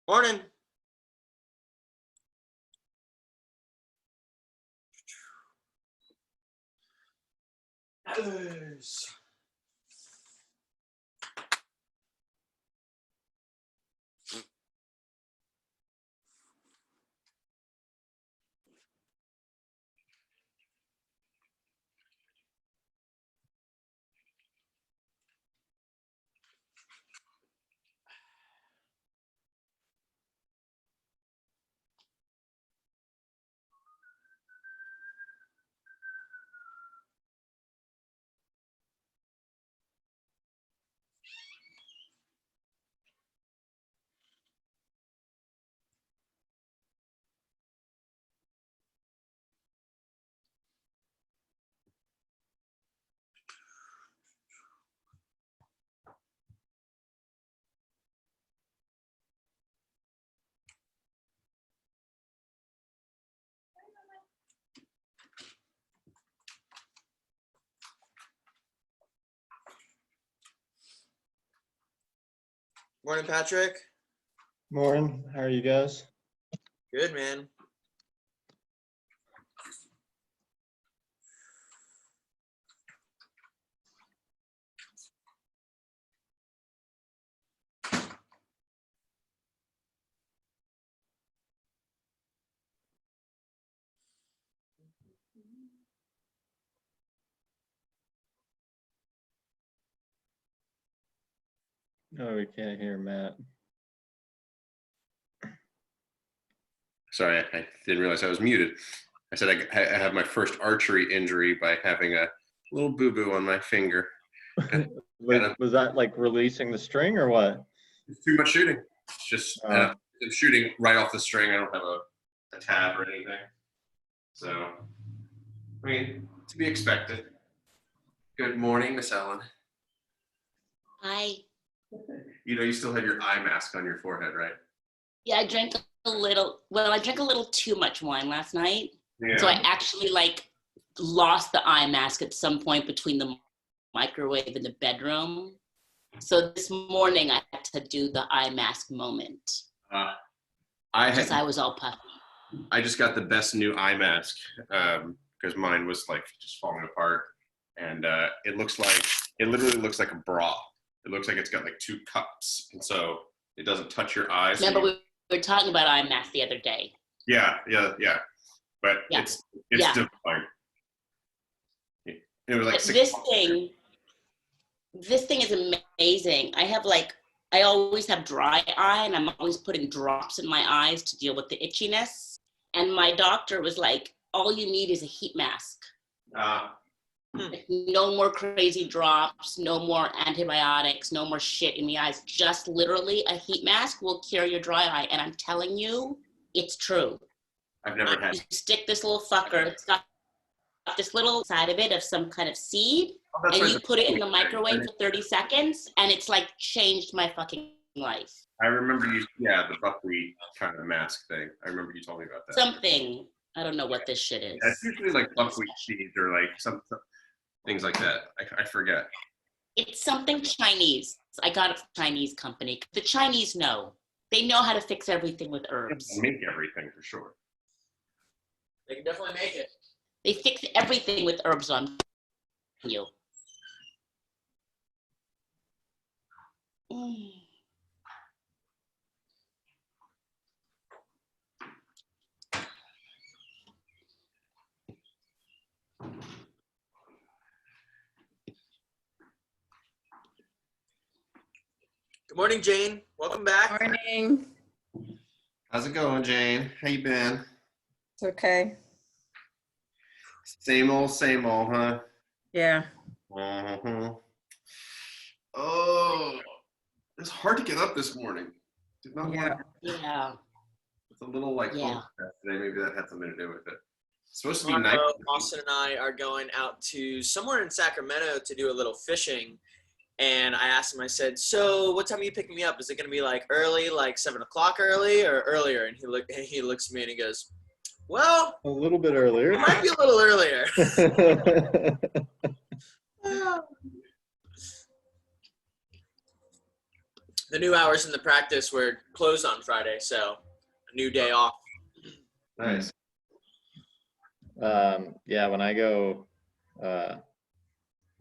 Morning. Yes. Morning, Patrick. Morning. How are you guys? Good, man. Oh, we can't hear Matt. Sorry, I didn't realize I was muted. I said I have my first archery injury by having a little boo-boo on my finger. Was that like releasing the string or what? It's too much shooting. It's just I'm shooting right off the string. I don't have a tab or anything. So, I mean, to be expected. Good morning, Miss Ellen. Hi. You know, you still have your eye mask on your forehead, right? Yeah, I drank a little. Well, I drank a little too much wine last night. Yeah. So I actually lost the eye mask at some point between the microwave and the bedroom. So this morning I had to do the eye mask moment. Because I was all puffy. I just got the best new eye mask because mine was like just falling apart, and it literally looks like a bra. It looks like it's got like two cups, and so it doesn't touch your eyes. Remember we were talking about eye mask the other day. Yeah. But Yeah. it's divine. It was like this thing is amazing. I always have dry eye, and I'm always putting drops in my eyes to deal with the itchiness. And my doctor was like, all you need is a heat mask. No more crazy drops, no more antibiotics, no more shit in the eyes. Just literally a heat mask will cure your dry eye. And I'm telling you, it's true. I've never had. You stick this little fucker, it's got this little side of it of some kind of seed, and you put it in the microwave for 30 seconds, and it's like changed my fucking life. I remember the buckwheat kind of mask thing. I remember you told me about that. Something. I don't know what this shit is. Yeah, it's usually like buckwheat seeds or like some things like that. I forget. It's something Chinese. I got it from a Chinese company. The Chinese know. They know how to fix everything with herbs. They make everything for sure. They can definitely make it. They fix everything with herbs on you. Good morning, Jane. Welcome back. Morning. How's it going, Jane? How you been? It's okay. Same old, huh? Yeah. Uh-huh. Oh, it's hard to get up this morning. Did not want to. Yeah. It's a little like Yeah. today. Maybe that had something to do with it. It's supposed to be nice. Austin and I are going out to somewhere in Sacramento to do a little fishing. And I asked him, I said, so what time are you picking me up? Is it going to be like early, like 7 o'clock early or earlier? And he looks at me and he goes, well, a little bit earlier. It might be a little earlier. the new hours in the practice were closed on Friday, so a new day off. Nice. Yeah, when I go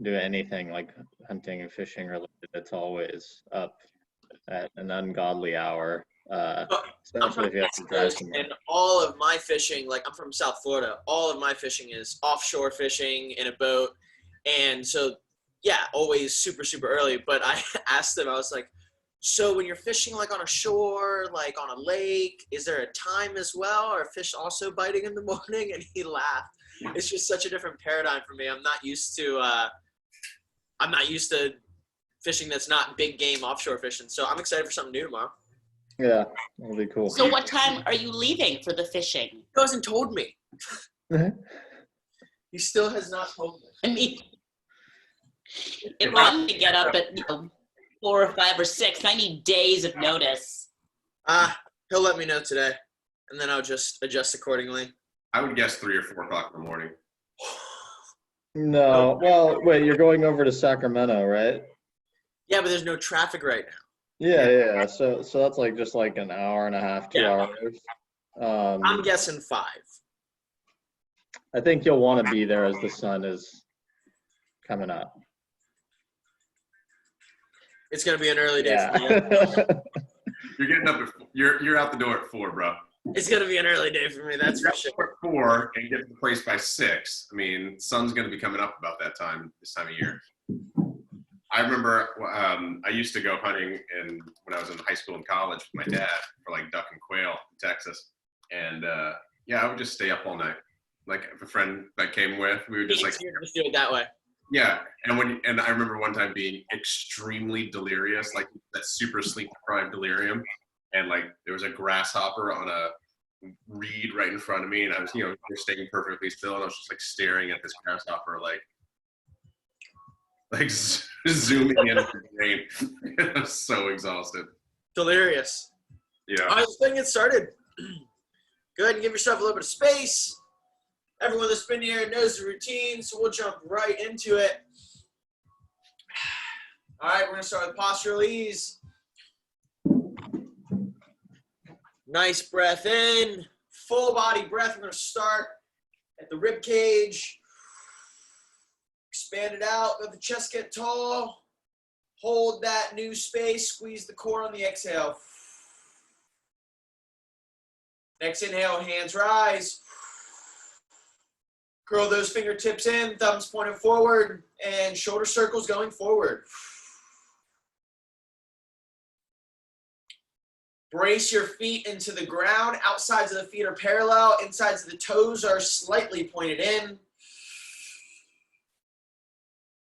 do anything like hunting and fishing related, it's always up at an ungodly hour. I'm Especially from if you have West to drive Coast, somewhere. and all of my fishing, like I'm from South Florida, all of my fishing is offshore fishing in a boat. And so, yeah, always super, super early. But I asked them, I was like, so when you're fishing like on a shore, like on a lake, is there a time as well? Are fish also biting in the morning? And he laughed. It's just such a different paradigm for me. I'm not used to fishing that's not big game offshore fishing. So I'm excited for something new tomorrow. Yeah, that'll be cool. So what time are you leaving for the fishing? He hasn't told me. He still has not told me. I mean, if I'm to get up at 4 or 5 or 6, I need days of notice. He'll let me know today, and then I'll just adjust accordingly. I would guess 3 or 4 o'clock in the morning. No, well, wait, you're going over to Sacramento, right? Yeah, but there's no traffic right now. Yeah. So that's like just like an hour and a half, 2 Yeah. hours. I'm guessing 5. I think you'll want to be there as the sun is coming up. It's gonna be an early day for me. Yeah. You're getting up at you're out the door at 4, bro. It's gonna be an early day for me. That's for sure. At 4 and get to the place by 6. I mean, sun's going to be coming up about that time, this time of year. I remember I used to go hunting when I was in high school and college with my dad for like duck and quail in Texas. And yeah, I would just stay up all night. Like if a friend that came with, we would just like, Just do it that way. yeah. And I remember one time being extremely delirious, like that super sleep deprived delirium. And like there was a grasshopper on a reed right in front of me, and I was, just staying perfectly still, and I was just like staring at this grasshopper, like zooming in with the brain. I was so exhausted. Delirious. Yeah. All right, let's go ahead and get started. Go ahead and give yourself a little bit of space. Everyone that's been here knows the routine, so we'll jump right into it. All right, we're gonna start with postural ease. Nice breath in, full body breath. We're gonna start at the rib cage. Expand it out, let the chest get tall. Hold that new space, squeeze the core on the exhale. Next inhale, hands rise. Curl those fingertips in, thumbs pointed forward, and shoulder circles going forward. Brace your feet into the ground. Outsides of the feet are parallel. Insides of the toes are slightly pointed in.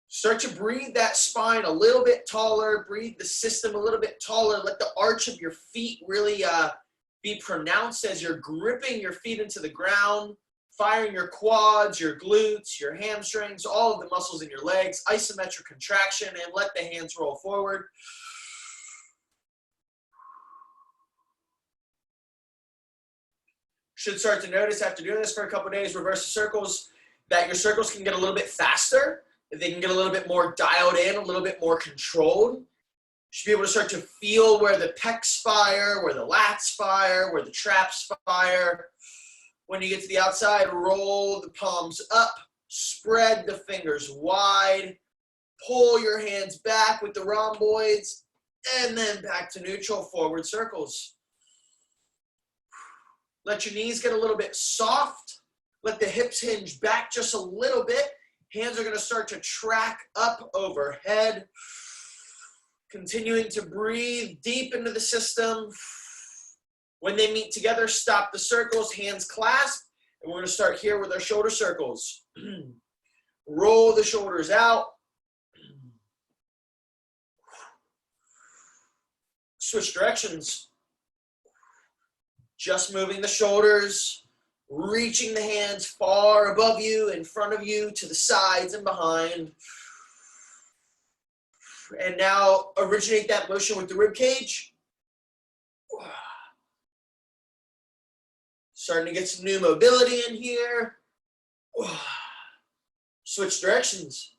Start to breathe that spine a little bit taller. Breathe the system a little bit taller. Let the arch of your feet really be pronounced as you're gripping your feet into the ground, firing your quads, your glutes, your hamstrings, all of the muscles in your legs, isometric contraction, and let the hands roll forward. Should start to notice after doing this for a couple of days, reverse the circles, that your circles can get a little bit faster. They can get a little bit more dialed in, a little bit more controlled. You should be able to start to feel where the pecs fire, where the lats fire, where the traps fire. When you get to the outside, roll the palms up, spread the fingers wide, pull your hands back with the rhomboids, and then back to neutral, forward circles. Let your knees get a little bit soft. Let the hips hinge back just a little bit. Hands are going to start to track up overhead. Continuing to breathe deep into the system. When they meet together, stop the circles, hands clasp. And we're going to start here with our shoulder circles. Roll the shoulders out. Switch directions. Just moving the shoulders, reaching the hands far above you, in front of you, to the sides and behind. And now originate that motion with the rib cage. Starting to get some new mobility in here. Switch directions.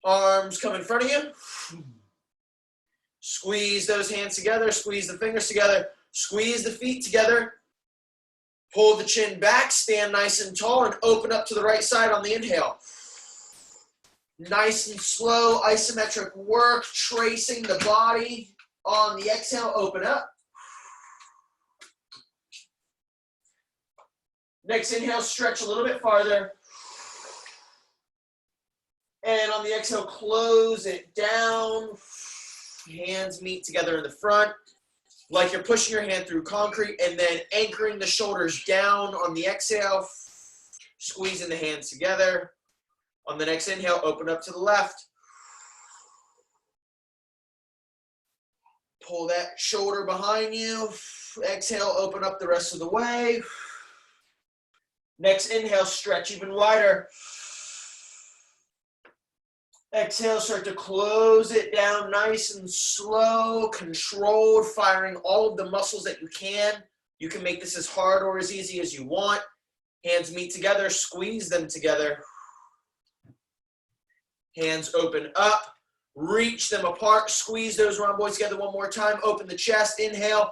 Arms come in front of you. Squeeze those hands together. Squeeze the fingers together. Squeeze the feet together. Pull the chin back. Stand nice and tall and open up to the right side on the inhale. Nice and slow isometric work, tracing the body. On the exhale, open up. Next inhale, stretch a little bit farther. And on the exhale, close it down. Hands meet together in the front, like you're pushing your hand through concrete, and then anchoring the shoulders down on the exhale, squeezing the hands together. On the next inhale, open up to the left. Pull that shoulder behind you. Exhale, open up the rest of the way. Next inhale, stretch even wider. Exhale, start to close it down nice and slow, controlled, firing all of the muscles that you can. You can make this as hard or as easy as you want. Hands meet together, squeeze them together. Hands open up, reach them apart, squeeze those rhomboids together one more time. Open the chest, inhale.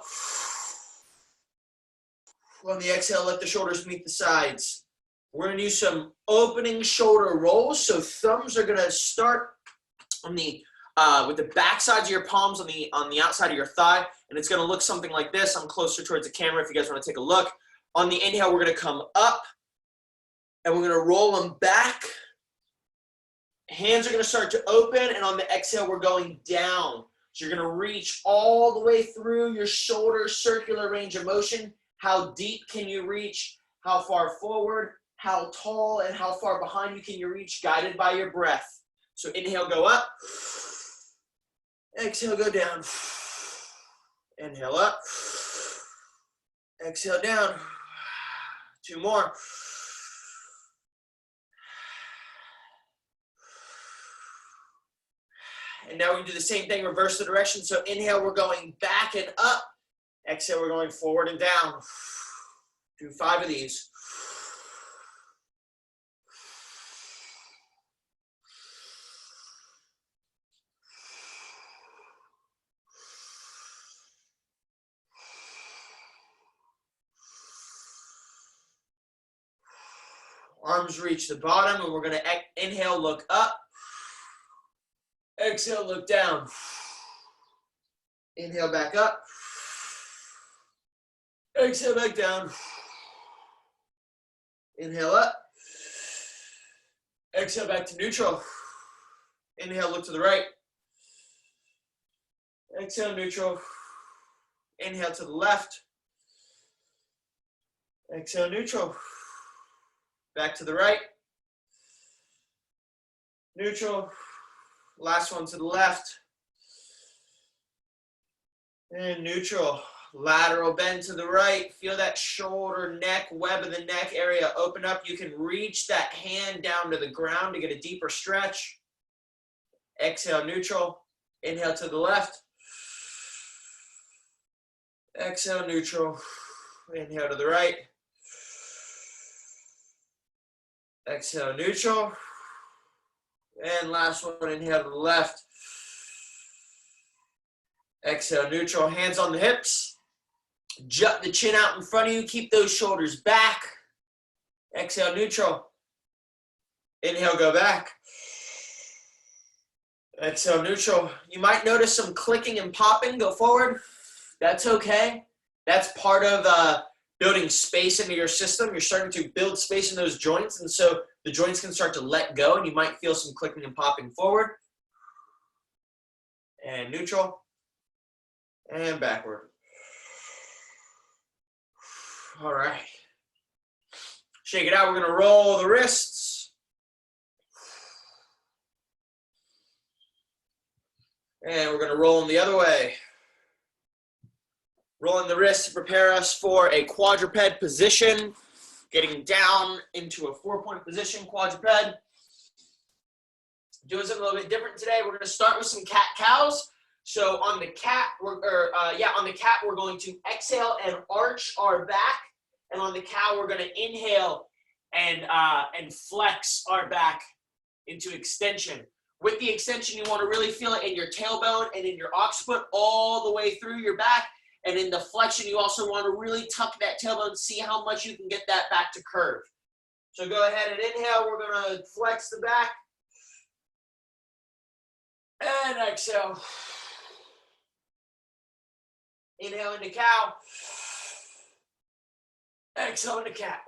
On the exhale, let the shoulders meet the sides. We're going to use some opening shoulder rolls. So thumbs are going to start on the with the back sides of your palms on the outside of your thigh, and it's going to look something like this. I'm closer towards the camera if you guys want to take a look. On the inhale, we're going to come up, and we're going to roll them back. Hands are going to start to open, and on the exhale, we're going down. So you're going to reach all the way through your shoulder circular range of motion. How deep can you reach? How far forward? How tall and how far behind you can you reach, guided by your breath. So inhale, go up. Exhale, go down. Inhale up. Exhale down. 2 more. And now we do the same thing, reverse the direction. So inhale, we're going back and up. Exhale, we're going forward and down. Do 5 of these. Arms reach the bottom, and we're going to inhale, look up. Exhale, look down. Inhale, back up. Exhale, back down. Inhale up. Exhale, back to neutral. Inhale, look to the right. Exhale, neutral. Inhale to the left. Exhale, neutral. Back to the right. Neutral. Last one to the left. And neutral. Lateral bend to the right. Feel that shoulder, neck, web of the neck area open up. You can reach that hand down to the ground to get a deeper stretch. Exhale, neutral. Inhale to the left. Exhale, neutral. Inhale to the right. Exhale, neutral. And last one, inhale to the left. Exhale, neutral. Hands on the hips. Jut the chin out in front of you. Keep those shoulders back. Exhale, neutral. Inhale, go back. Exhale, neutral. You might notice some clicking and popping. Go forward. That's okay. That's part of building space into your system. You're starting to build space in those joints, and so the joints can start to let go, and you might feel some clicking and popping forward. And neutral. And backward. All right. Shake it out. We're going to roll the wrists. And we're going to roll them the other way. Rolling the wrists to prepare us for a quadruped position. Getting down into a 4-point position, quadruped. Doing something a little bit different today. We're going to start with some cat-cows. So on the cat, we're going to exhale and arch our back, and on the cow, we're going to inhale and flex our back into extension. With the extension, you want to really feel it in your tailbone and in your occiput all the way through your back. And in the flexion, you also want to really tuck that tailbone, see how much you can get that back to curve. So go ahead and inhale. We're going to flex the back. And exhale. Inhale into cow. Exhale into cat.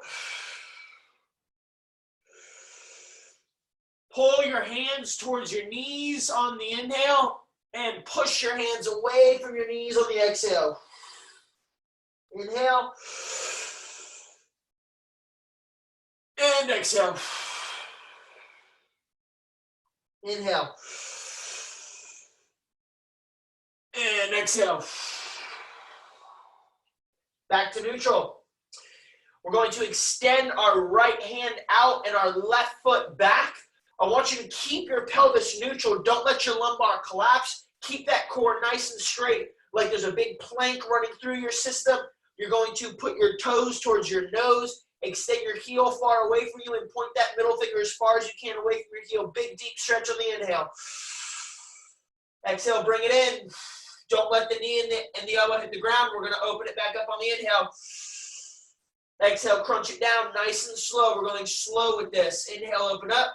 Pull your hands towards your knees on the inhale and push your hands away from your knees on the exhale. Inhale. And exhale. Inhale. And exhale. Back to neutral. We're going to extend our right hand out and our left foot back. I want you to keep your pelvis neutral. Don't let your lumbar collapse. Keep that core nice and straight, like there's a big plank running through your system. You're going to put your toes towards your nose, extend your heel far away from you, and point that middle finger as far as you can away from your heel. Big, deep stretch on the inhale. Exhale, bring it in. Don't let the knee and the elbow hit the ground. We're going to open it back up on the inhale. Exhale, crunch it down nice and slow. We're going slow with this. Inhale, open up.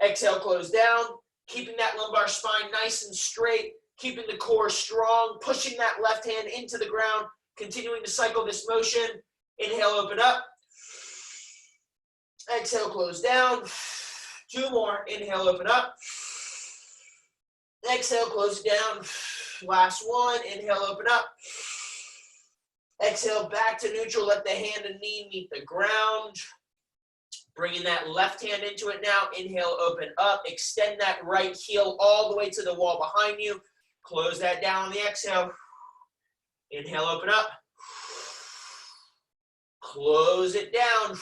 Exhale, close down. Keeping that lumbar spine nice and straight. Keeping the core strong. Pushing that left hand into the ground. Continuing to cycle this motion. Inhale, open up. Exhale, close down. 2 more. Inhale, open up. Exhale, close it down. Last one. Inhale, open up. Exhale, back to neutral. Let the hand and knee meet the ground. Bringing that left hand into it now. Inhale, open up. Extend that right heel all the way to the wall behind you. Close that down on the exhale. Inhale, open up. Close it down.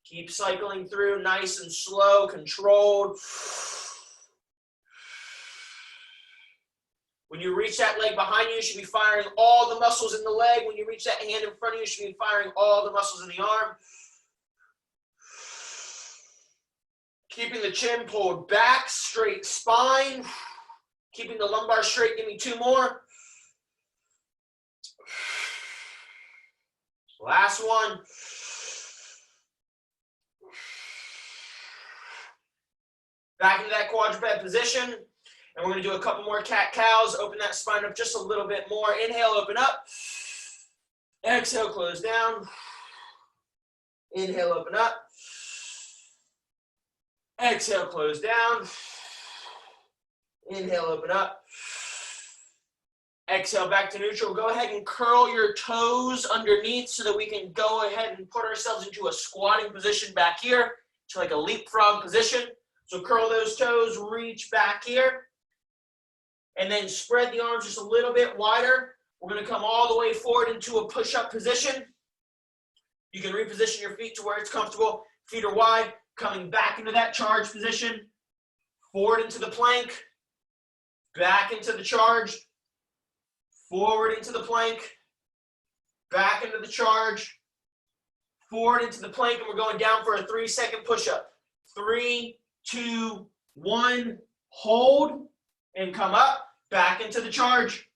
Keep cycling through nice and slow, controlled. When you reach that leg behind you, you should be firing all the muscles in the leg. When you reach that hand in front of you, you should be firing all the muscles in the arm. Keeping the chin pulled back, straight spine. Keeping the lumbar straight. Give me 2 more. Last one. Back into that quadruped position. And we're going to do a couple more cat-cows. Open that spine up just a little bit more. Inhale, open up. Exhale, close down. Inhale, open up. Exhale, close down. Inhale, open up. Exhale, back to neutral. Go ahead and curl your toes underneath so that we can go ahead and put ourselves into a squatting position back here to like a leapfrog position. So curl those toes, reach back here. And then spread the arms just a little bit wider. We're going to come all the way forward into a push-up position. You can reposition your feet to where it's comfortable. Feet are wide, coming back into that charge position. Forward into the plank. Back into the charge. Forward into the plank. Back into the charge. Forward into the plank, and we're going down for a 3-second push-up. 3, 2, 1. Hold, and come up. Back into the charge.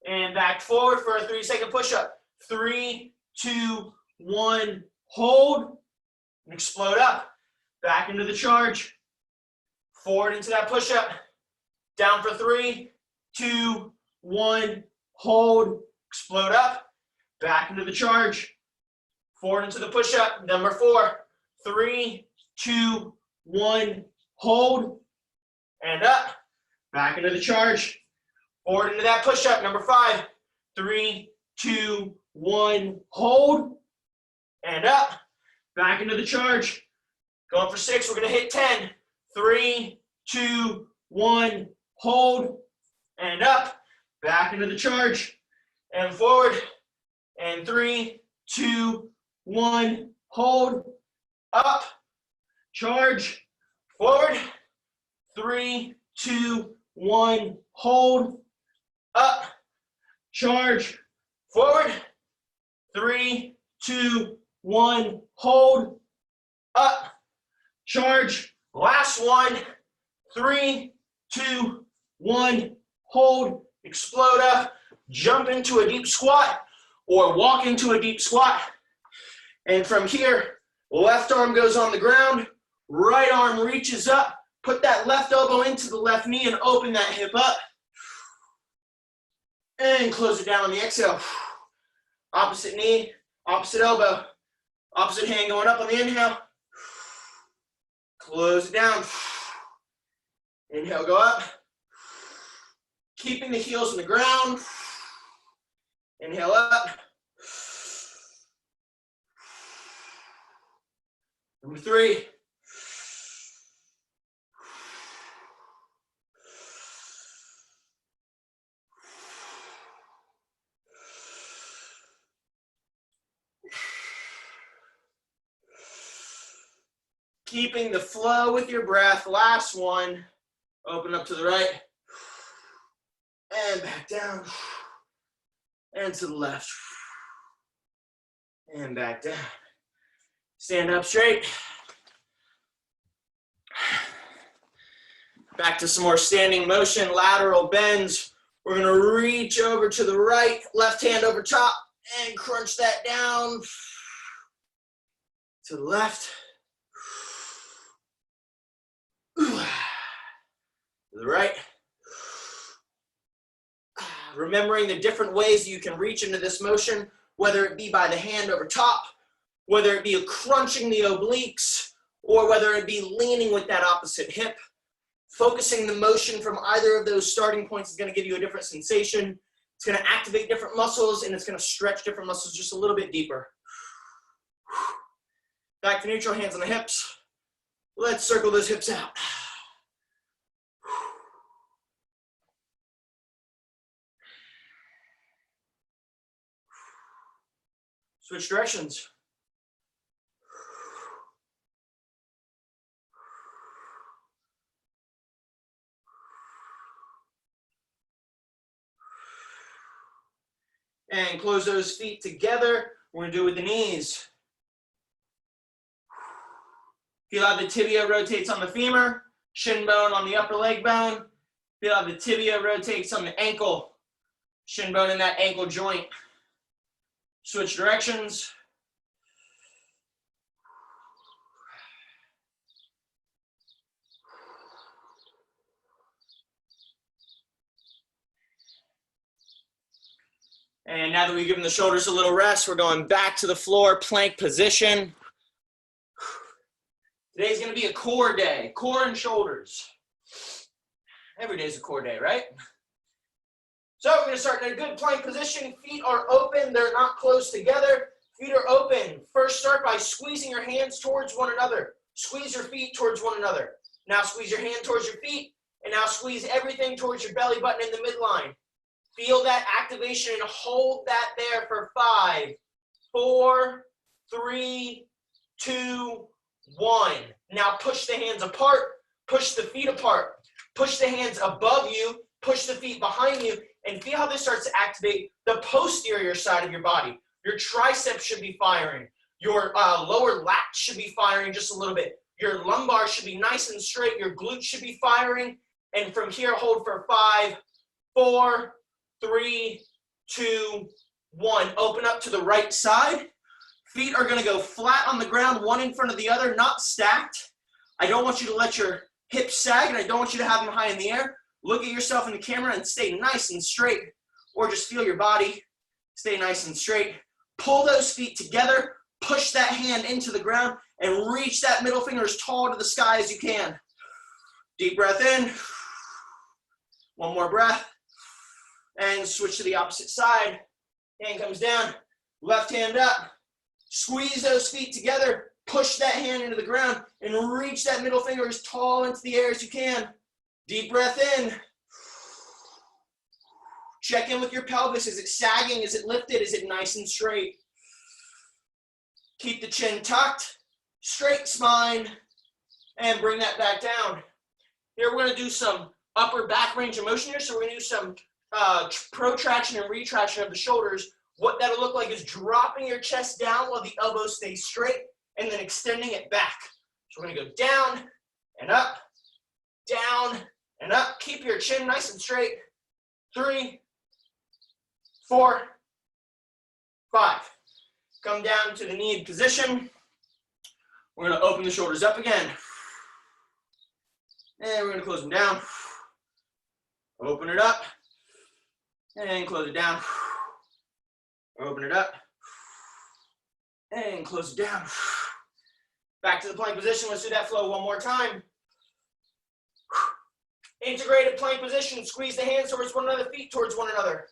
And back forward for a 3-second push-up. 3, 2, 1. Hold. And explode up. Back into the charge. Forward into that push-up. Down for 3, 2, 1. Hold. Explode up. Back into the charge. Forward into the push-up. Number 4. 3, 2, 1. Hold. And up. Back into the charge. Forward into that push-up. Number 5. 3, 2, 1. Hold. And up. Back into the charge. Going for 6. We're going to hit 10. 3, 2, 1. Hold. And up. Back into the charge. And forward. And 3, 2, 1. Hold. Up. Charge. Forward. 3, 2, 1. Hold. Up. Charge. Forward. 3, 2, 1, hold, up, charge, last one, 3, 2, 1, hold, explode up, jump into a deep squat or walk into a deep squat. And from here, left arm goes on the ground, right arm reaches up, put that left elbow into the left knee and open that hip up. And close it down on the exhale. Opposite knee, opposite elbow, opposite hand going up on the inhale. Close it down. Inhale, go up. Keeping the heels on the ground. Inhale up. Number 3. Keeping the flow with your breath. Last one. Open up to the right. And back down. And to the left. And back down. Stand up straight. Back to some more standing motion, lateral bends. We're going to reach over to the right, left hand over top, and crunch that down. To the left. To the right. Remembering the different ways you can reach into this motion, whether it be by the hand over top, whether it be crunching the obliques, or whether it be leaning with that opposite hip. Focusing the motion from either of those starting points is going to give you a different sensation. It's going to activate different muscles, and it's going to stretch different muscles just a little bit deeper. Back to neutral, hands on the hips. Let's circle those hips out. Switch directions. And close those feet together. We're going to do it with the knees. Feel how the tibia rotates on the femur, shin bone on the upper leg bone. Feel how the tibia rotates on the ankle, shin bone in that ankle joint. Switch directions. And now that we've given the shoulders a little rest, we're going back to the floor, plank position. Today's going to be a core day, core and shoulders. Every day is a core day, right? So we're going to start in a good plank position. Feet are open. They're not close together. Feet are open. First, start by squeezing your hands towards one another. Squeeze your feet towards one another. Now squeeze your hand towards your feet. And now squeeze everything towards your belly button in the midline. Feel that activation and hold that there for 5, 4, 3, 2, 1. Now push the hands apart. Push the feet apart. Push the hands above you. Push the feet behind you. And feel how this starts to activate the posterior side of your body. Your triceps should be firing. Your lower lat should be firing just a little bit. Your lumbar should be nice and straight. Your glutes should be firing. And from here, hold for 5, 4, 3, 2, 1. Open up to the right side. Feet are going to go flat on the ground, one in front of the other, not stacked. I don't want you to let your hips sag, and I don't want you to have them high in the air. Look at yourself in the camera and stay nice and straight, or just feel your body. Stay nice and straight. Pull those feet together. Push that hand into the ground and reach that middle finger as tall to the sky as you can. Deep breath in. One more breath. And switch to the opposite side. Hand comes down. Left hand up. Squeeze those feet together. Push that hand into the ground and reach that middle finger as tall into the air as you can. Deep breath in. Check in with your pelvis. Is it sagging? Is it lifted? Is it nice and straight? Keep the chin tucked. Straight spine. And bring that back down. Here we're going to do some upper back range of motion here. So we're going to do some protraction and retraction of the shoulders What that'll look like is dropping your chest down while the elbows stay straight and then extending it back. So we're gonna go down and up, down and up. Keep your chin nice and straight. 3, 4, 5. Come down to the knee position. We're gonna open the shoulders up again. And we're gonna close them down. Open it up. And close it down. Open it up. And close it down. Back to the plank position. Let's do that flow one more time. Integrated plank position. Squeeze the hands towards one another, feet towards one another.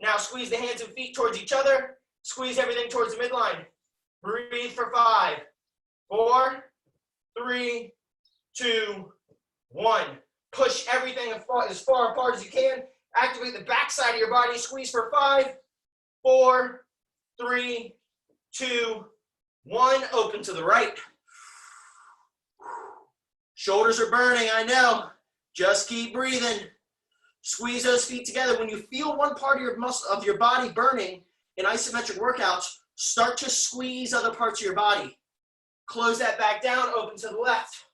Now squeeze the hands and feet towards each other. Squeeze everything towards the midline. Breathe for 5, 4, 3, 2, 1. Push everything as far apart as you can. Activate the back side of your body. Squeeze for 5, 4, 3, 2, 1. Open to the right. Shoulders are burning, I know. Just keep breathing. Squeeze those feet together. When you feel one part of your body burning in isometric workouts, start to squeeze other parts of your body. Close that back down, open to the left.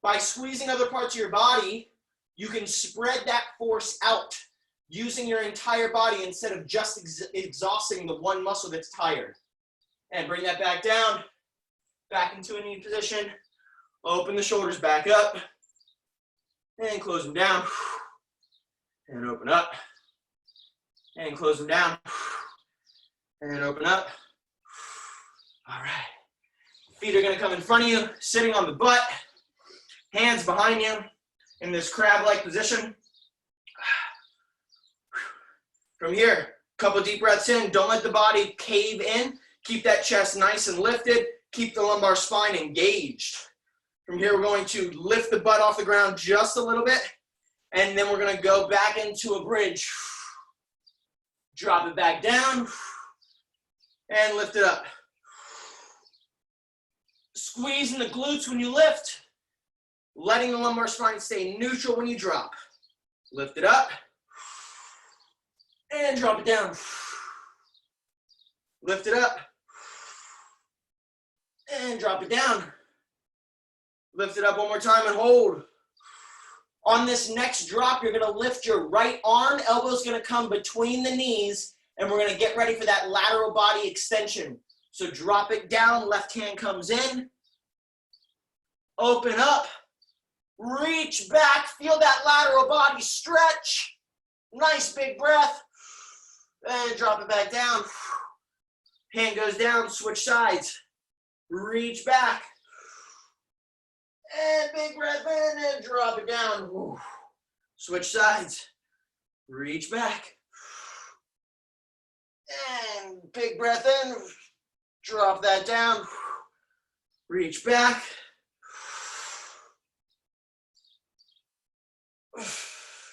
By squeezing other parts of your body, you can spread that force out using your entire body instead of just exhausting the one muscle that's tired. And bring that back down, back into a knee position. Open the shoulders back up. And close them down. And open up. And close them down. And open up. All right. Feet are going to come in front of you, sitting on the butt. Hands behind you in this crab-like position. From here, couple deep breaths in. Don't let the body cave in. Keep that chest nice and lifted. Keep the lumbar spine engaged. From here, we're going to lift the butt off the ground just a little bit, and then we're going to go back into a bridge. Drop it back down, and lift it up. Squeezing the glutes when you lift, letting the lumbar spine stay neutral when you drop. Lift it up, and drop it down. Lift it up, and drop it down. Lift it up one more time and hold. On this next drop, you're gonna lift your right arm, elbow's gonna come between the knees, and we're gonna get ready for that lateral body extension. So drop it down, left hand comes in, open up, reach back, feel that lateral body stretch. Nice big breath, and drop it back down. Hand goes down, switch sides, reach back. And big breath in and drop it down. Woo. Switch sides. Reach back. And big breath in. Drop that down. Reach back.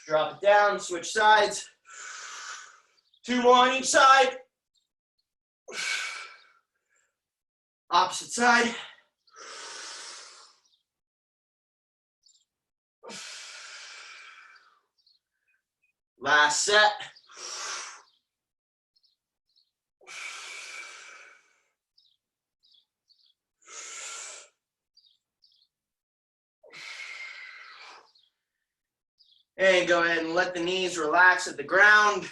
Drop it down. Switch sides. 2 more on each side. Opposite side. Last set. And go ahead and let the knees relax at the ground.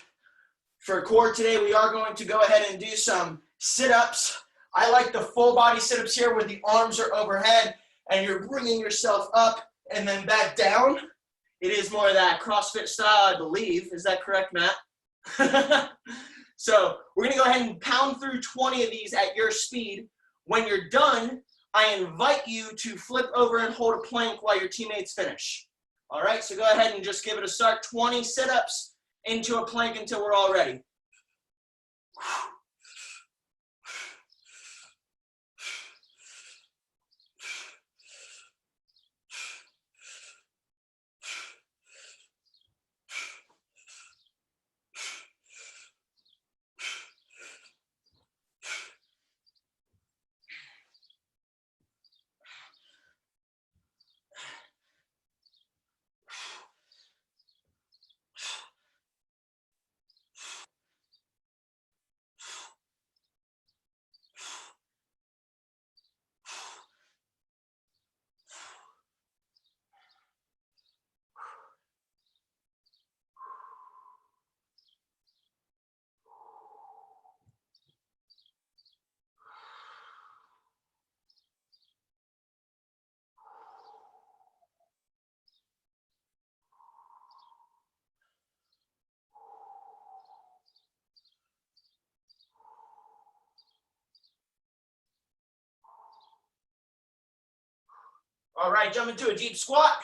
For core today, we are going to go ahead and do some sit-ups. I like the full body sit-ups here where the arms are overhead and you're bringing yourself up and then back down. It is more of that CrossFit style, I believe. Is that correct, Matt? So we're gonna go ahead and pound through 20 of these at your speed. When you're done, I invite you to flip over and hold a plank while your teammates finish. All right, so go ahead and just give it a start. 20 sit-ups into a plank until we're all ready. All right, jump into a deep squat.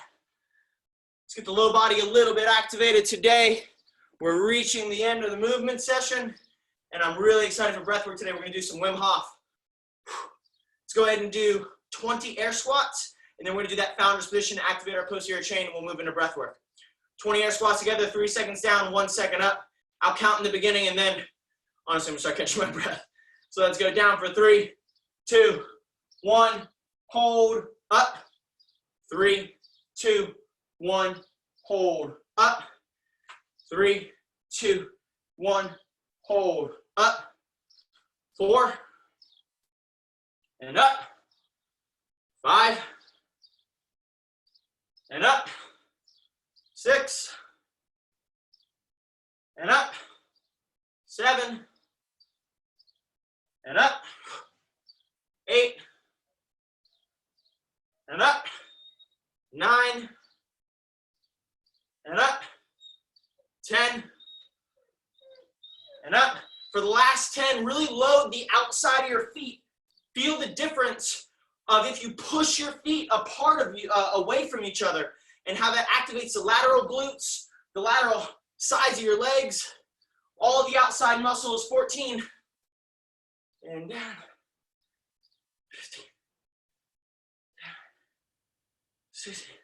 Let's get the low body a little bit activated today. We're reaching the end of the movement session, and I'm really excited for breath work today. We're gonna do some Wim Hof. Let's go ahead and do 20 air squats, and then we're gonna do that founder's position to activate our posterior chain, and we'll move into breath work. 20 air squats together, 3 seconds down, 1 second up. I'll count in the beginning, and then, honestly, I'm gonna start catching my breath. So let's go down for 3, 2, 1, hold, up. 3, 2, 1, hold, up. 3, 2, 1, hold, up. 4, and up. 5, and up. 6, and up. 7, and up. 8, and up. 9, and up. 10, and up. For the last 10, really load the outside of your feet. Feel the difference of if you push your feet apart of you, away from each other, and how that activates the lateral glutes, the lateral sides of your legs, all of the outside muscles. 14, and down. 15, down. 16.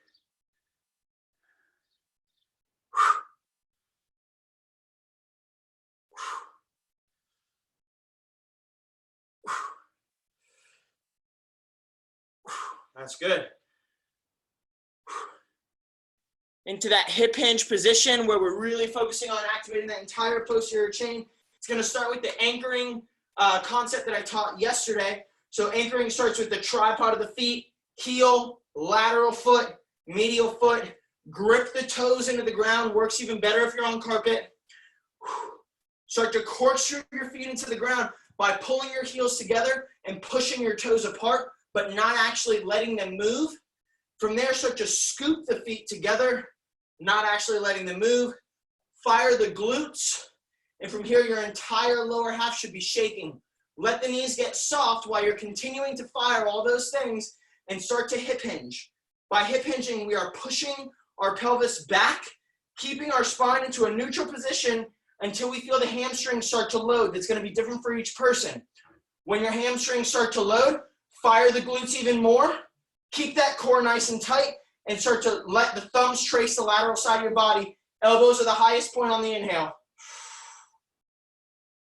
That's good. Into that hip hinge position where we're really focusing on activating that entire posterior chain. It's going to start with the anchoring concept that I taught yesterday. So anchoring starts with the tripod of the feet, heel, lateral foot, medial foot. Grip the toes into the ground. Works even better if you're on carpet. Start to corkscrew your feet into the ground by pulling your heels together and pushing your toes apart, but not actually letting them move. From there, start to scoop the feet together, not actually letting them move. Fire the glutes, and from here, your entire lower half should be shaking. Let the knees get soft while you're continuing to fire all those things, and start to hip hinge. By hip hinging, we are pushing our pelvis back, keeping our spine into a neutral position until we feel the hamstrings start to load. That's going to be different for each person. When your hamstrings start to load, fire the glutes even more. Keep that core nice and tight and start to let the thumbs trace the lateral side of your body. Elbows are the highest point on the inhale.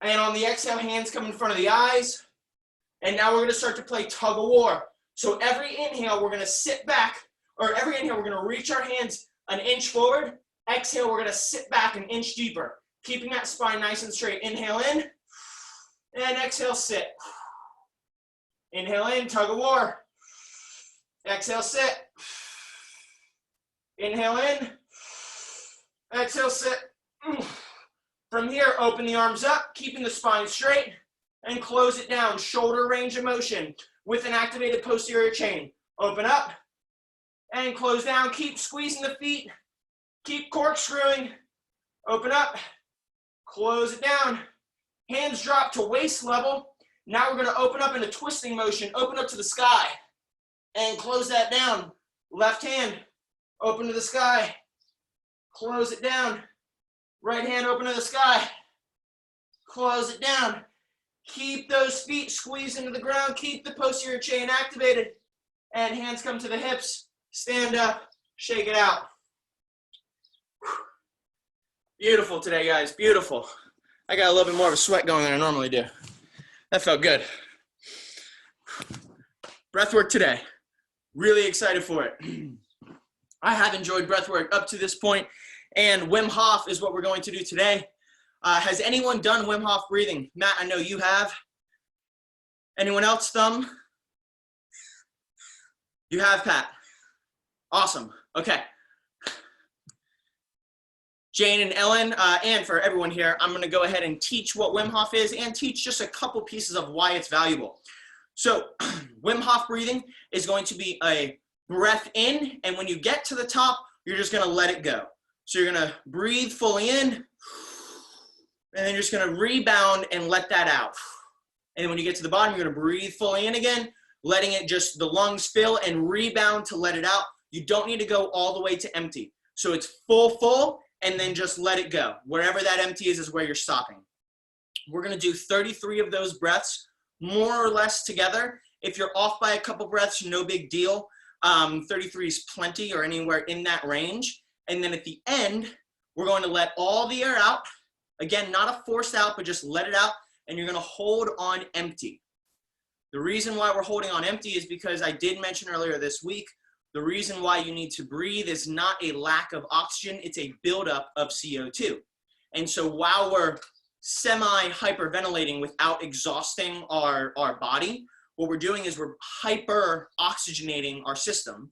And on the exhale, hands come in front of the eyes. And now we're going to start to play tug of war. So every inhale, we're going to sit back, or every inhale, we're going to reach our hands an inch forward. Exhale, we're going to sit back an inch deeper, keeping that spine nice and straight. Inhale in, and exhale, sit. Inhale in, tug of war. Exhale, sit. Inhale in. Exhale, sit. From here, open the arms up, keeping the spine straight, and close it down. Shoulder range of motion with an activated posterior chain. Open up and close down. Keep squeezing the feet. Keep corkscrewing. Open up. Close it down. Hands drop to waist level. Now we're going to open up into twisting motion. Open up to the sky and close that down. Left hand, open to the sky. Close it down. Right hand, open to the sky. Close it down. Keep those feet squeezed into the ground. Keep the posterior chain activated. And hands come to the hips. Stand up. Shake it out. Beautiful today, guys. Beautiful. I got a little bit more of a sweat going than I normally do. That felt good. Breath work today. Really excited for it. I have enjoyed breath work up to this point, and Wim Hof is what we're going to do today. Has anyone done Wim Hof breathing? Matt, I know you have. Anyone else? Thumb? You have, Pat. Awesome. Okay. Jane and Ellen, and for everyone here, I'm going to go ahead and teach what Wim Hof is and teach just a couple pieces of why it's valuable. So Wim Hof breathing is going to be a breath in, and when you get to the top, you're just going to let it go. So you're going to breathe fully in, and then you're just going to rebound and let that out. And then when you get to the bottom, you're going to breathe fully in again, letting it just, the lungs fill and rebound to let it out. You don't need to go all the way to empty. So it's full, and then just let it go. Wherever that empty is where you're stopping. We're gonna do 33 of those breaths, more or less together. If you're off by a couple breaths, no big deal. 33 is plenty, or anywhere in that range. And then at the end, we're going to let all the air out. Again, not a forced out, but just let it out. And you're gonna hold on empty. The reason why we're holding on empty is because I did mention earlier this week, the reason why you need to breathe is not a lack of oxygen, it's a buildup of CO2. And so while we're semi-hyperventilating without exhausting our body, what we're doing is we're hyper-oxygenating our system,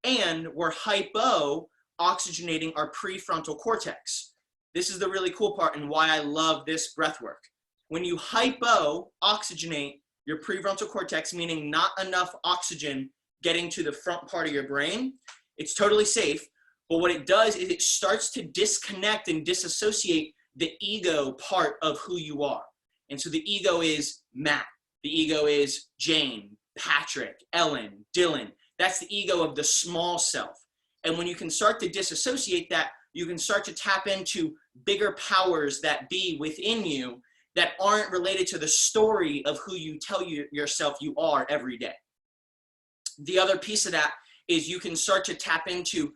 and we're hypo-oxygenating our prefrontal cortex. This is the really cool part and why I love this breath work. When you hypo-oxygenate your prefrontal cortex, meaning not enough oxygen getting to the front part of your brain, it's totally safe. But what it does is it starts to disconnect and disassociate the ego part of who you are. And so the ego is Matt. The ego is Jane, Patrick, Ellen, Dylan. That's the ego of the small self. And when you can start to disassociate that, you can start to tap into bigger powers that be within you that aren't related to the story of who you tell yourself you are every day. The other piece of that is you can start to tap into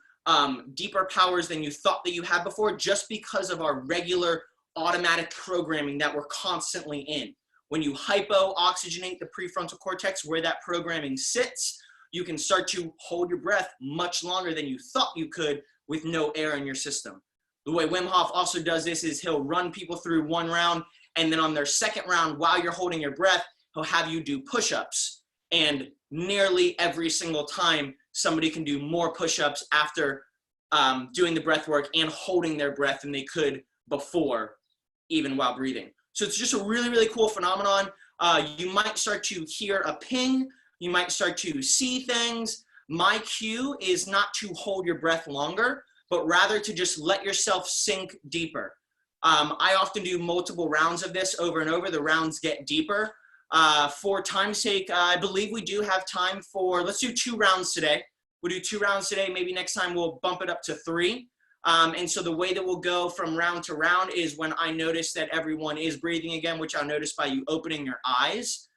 deeper powers than you thought that you had before, just because of our regular automatic programming that we're constantly in. When you hypo-oxygenate the prefrontal cortex where that programming sits, you can start to hold your breath much longer than you thought you could with no air in your system. The way Wim Hof also does this is he'll run people through one round, and then on their second round, while you're holding your breath, he'll have you do push-ups. And nearly every single time, somebody can do more push-ups after doing the breath work and holding their breath than they could before, even while breathing. So it's just a really, really cool phenomenon. You might start to hear a ping. You might start to see things. My cue is not to hold your breath longer, but rather to just let yourself sink deeper. I often do multiple rounds of this over and over. The rounds get deeper. For time's sake, I believe we do have time for, let's do 2 rounds today. We'll do 2 rounds today. Maybe next time we'll bump it up to 3. And so the way that we'll go from round to round is when I notice that everyone is breathing again, which I'll notice by you opening your eyes,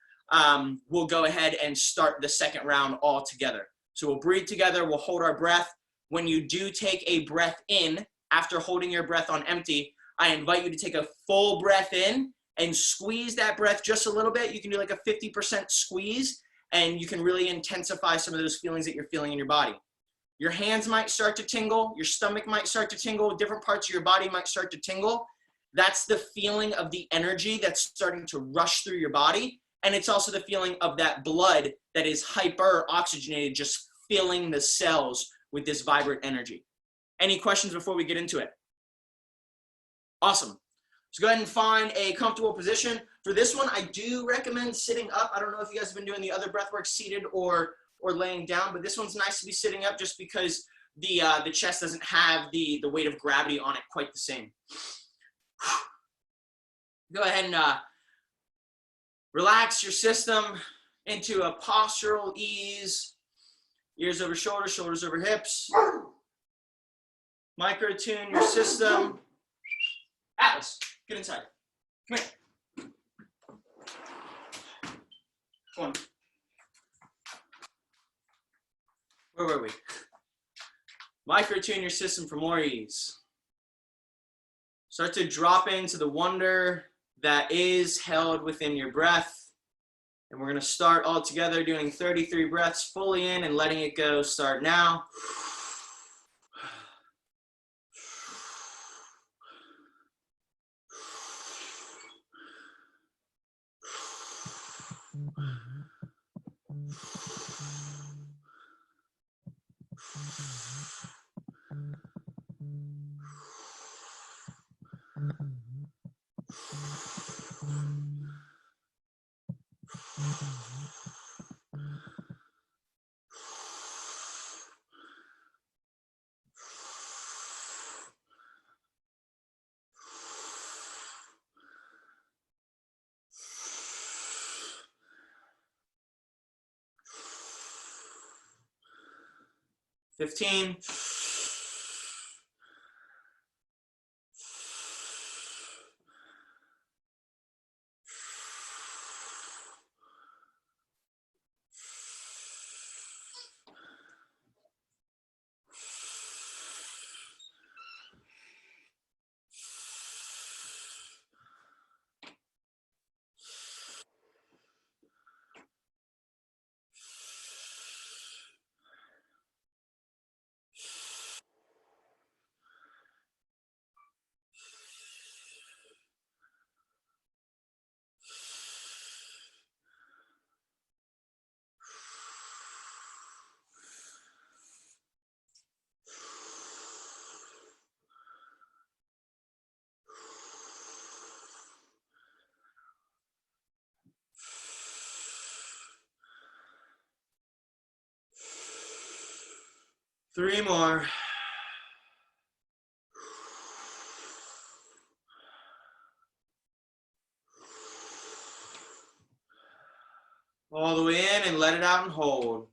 we'll go ahead and start the second round all together. So we'll breathe together, we'll hold our breath. When you do take a breath in, after holding your breath on empty, I invite you to take a full breath in and squeeze that breath just a little bit. You can do like a 50% squeeze, and you can really intensify some of those feelings that you're feeling in your body. Your hands might start to tingle, your stomach might start to tingle, different parts of your body might start to tingle. That's the feeling of the energy that's starting to rush through your body. And it's also the feeling of that blood that is hyper-oxygenated, just filling the cells with this vibrant energy. Any questions before we get into it? Awesome. So go ahead and find a comfortable position. For this one, I do recommend sitting up. I don't know if you guys have been doing the other breath work seated or laying down, but this one's nice to be sitting up just because the chest doesn't have the weight of gravity on it quite the same. Go ahead and relax your system into a postural ease. Ears over shoulders, shoulders over hips. Micro-tune your system. Atlas, get inside. Come here. Come on. Where were we? Micro-tune your system for more ease. Start to drop into the wonder that is held within your breath. And we're going to start all together doing 33 breaths fully in and letting it go. Start now. 15. Three more. All the way in and let it out and hold.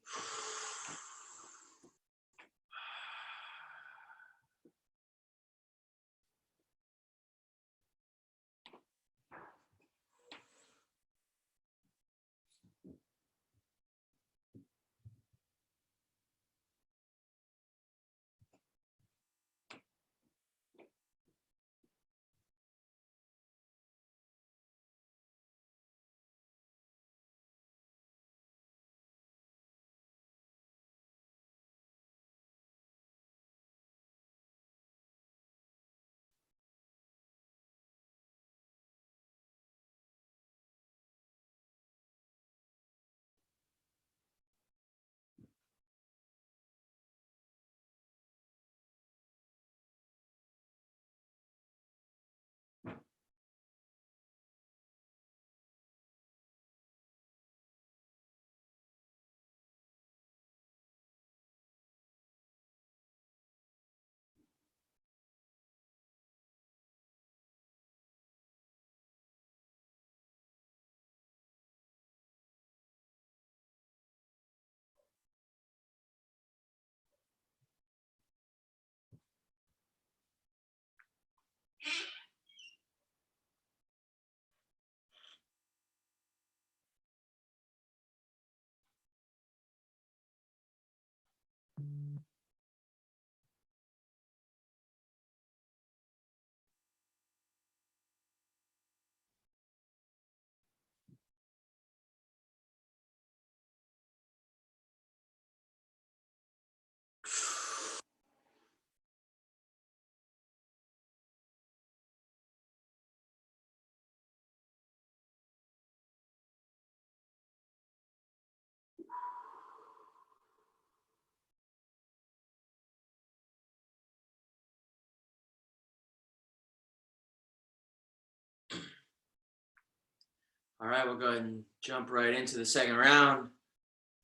All right, we'll go ahead and jump right into the second round.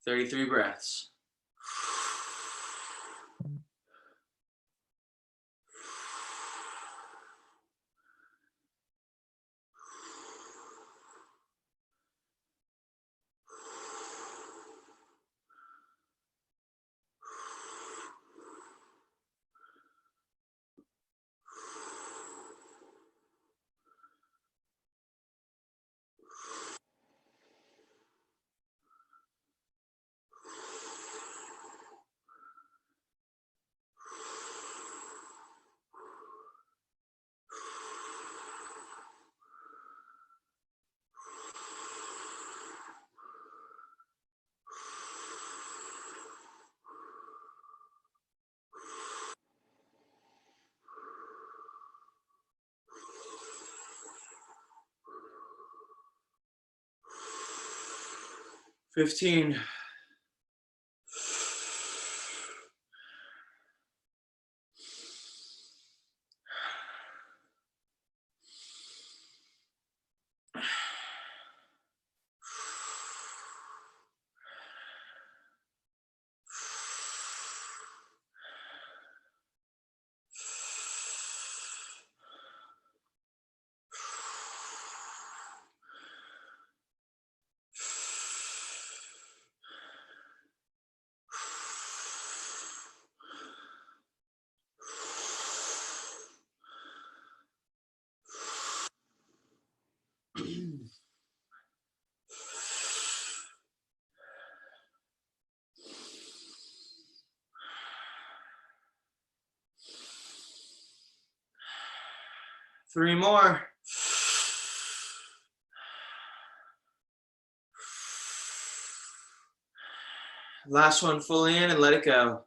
33 breaths. $15. 3 more. Last one fully in and let it go.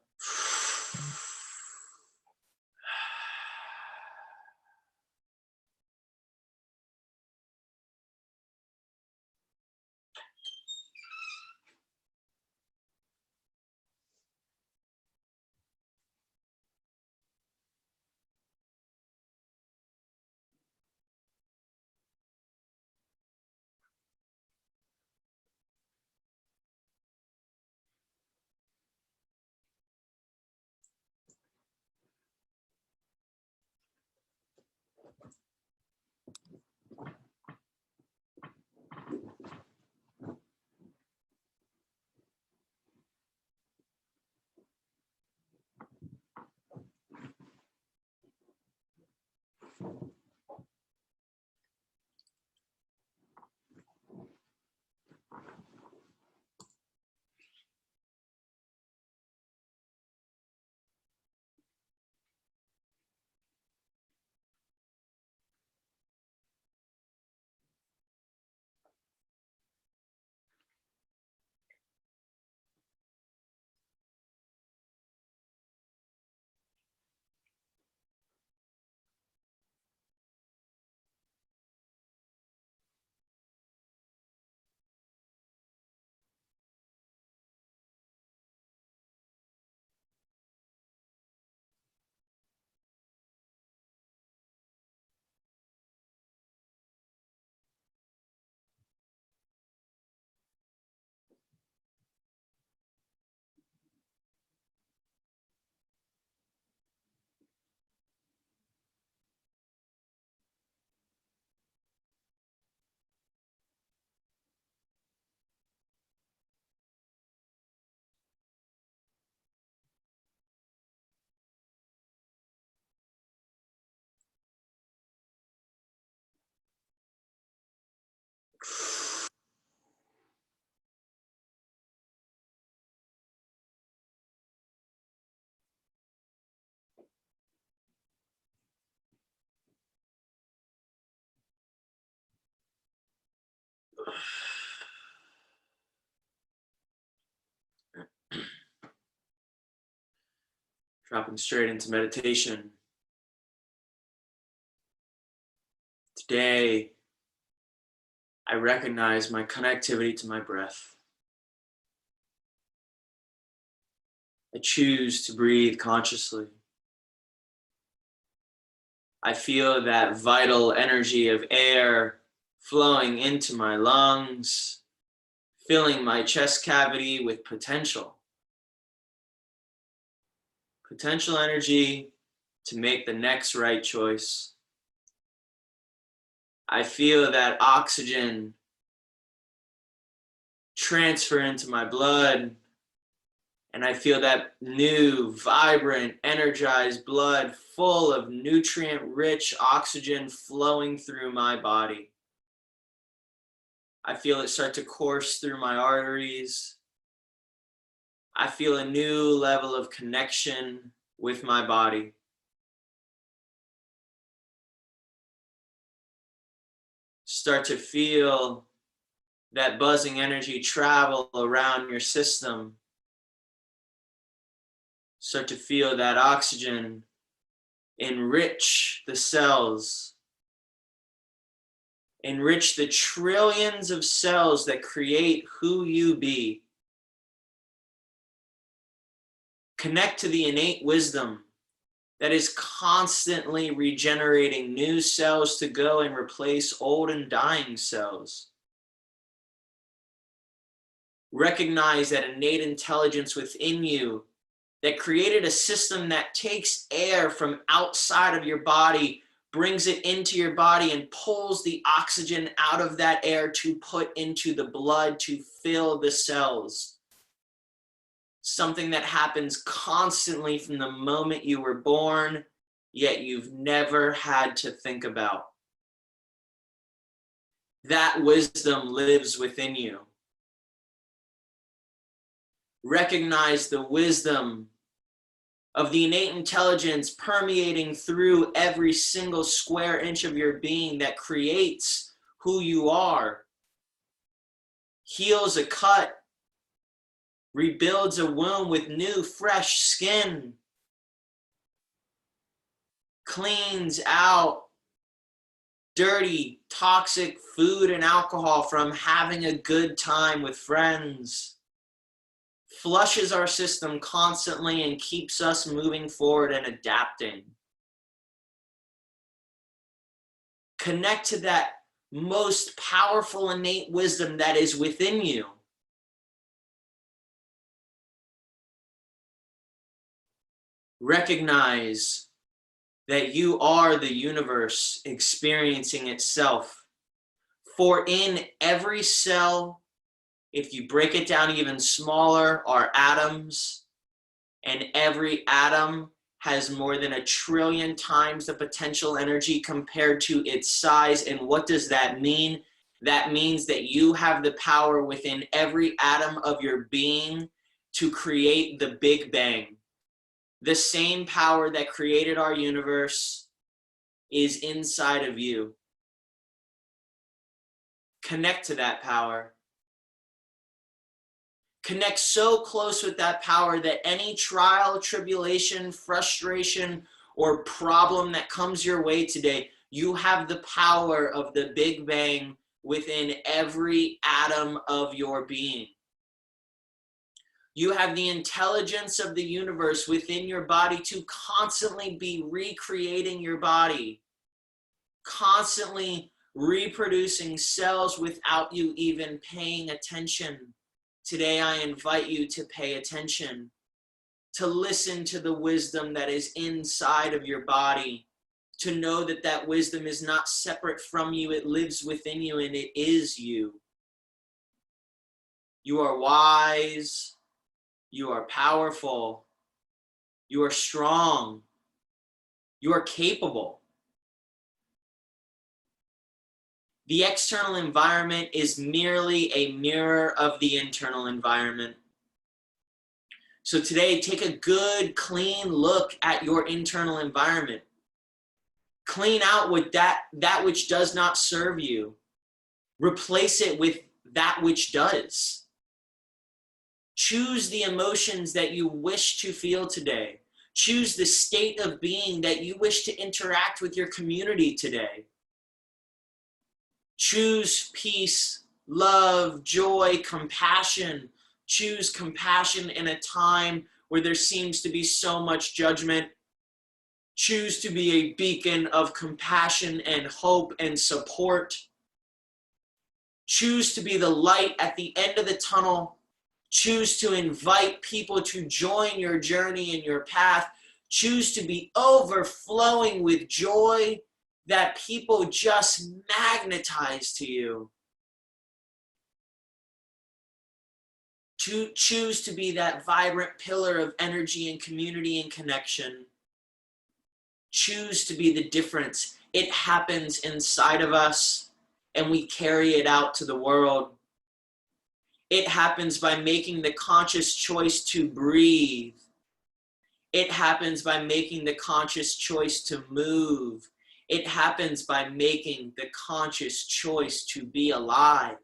Dropping straight into meditation. Today, I recognize my connectivity to my breath. I choose to breathe consciously. I feel that vital energy of air flowing into my lungs, filling my chest cavity with potential. Potential energy to make the next right choice. I feel that oxygen transfer into my blood, and I feel that new, vibrant, energized blood full of nutrient-rich oxygen flowing through my body. I feel it start to course through my arteries. I feel a new level of connection with my body. Start to feel that buzzing energy travel around your system. Start to feel that oxygen enrich the cells, enrich the trillions of cells that create who you be. Connect to the innate wisdom that is constantly regenerating new cells to go and replace old and dying cells. Recognize that innate intelligence within you that created a system that takes air from outside of your body, brings it into your body, and pulls the oxygen out of that air to put into the blood to fill the cells. Something that happens constantly from the moment you were born, yet you've never had to think about. That wisdom lives within you. Recognize the wisdom of the innate intelligence permeating through every single square inch of your being that creates who you are, heals a cut, rebuilds a wound with new, fresh skin, cleans out dirty, toxic food and alcohol from having a good time with friends, flushes our system constantly and keeps us moving forward and adapting. Connect to that most powerful innate wisdom that is within you. Recognize that you are the universe experiencing itself. For in every cell, if you break it down even smaller, are atoms, and every atom has more than 1 trillion times the potential energy compared to its size. And what does that mean? That means that you have the power within every atom of your being to create the Big Bang. The same power that created our universe is inside of you. Connect to that power. Connect so close with that power that any trial, tribulation, frustration, or problem that comes your way today, you have the power of the Big Bang within every atom of your being. You have the intelligence of the universe within your body to constantly be recreating your body, constantly reproducing cells without you even paying attention. Today, I invite you to pay attention, to listen to the wisdom that is inside of your body, to know that that wisdom is not separate from you. It lives within you and it is you. You are wise. You are powerful. You are strong. You are capable. The external environment is merely a mirror of the internal environment. So today, take a good, clean look at your internal environment. Clean out with that which does not serve you. Replace it with that which does. Choose the emotions that you wish to feel today. Choose the state of being that you wish to interact with your community today. Choose peace, love, joy, compassion. Choose compassion in a time where there seems to be so much judgment. Choose to be a beacon of compassion and hope and support. Choose to be the light at the end of the tunnel. Choose to invite people to join your journey and your path. Choose to be overflowing with joy that people just magnetize to you. To choose to be that vibrant pillar of energy and community and connection. Choose to be the difference. It happens inside of us and we carry it out to the world. It happens by making the conscious choice to breathe. It happens by making the conscious choice to move. It happens by making the conscious choice to be alive.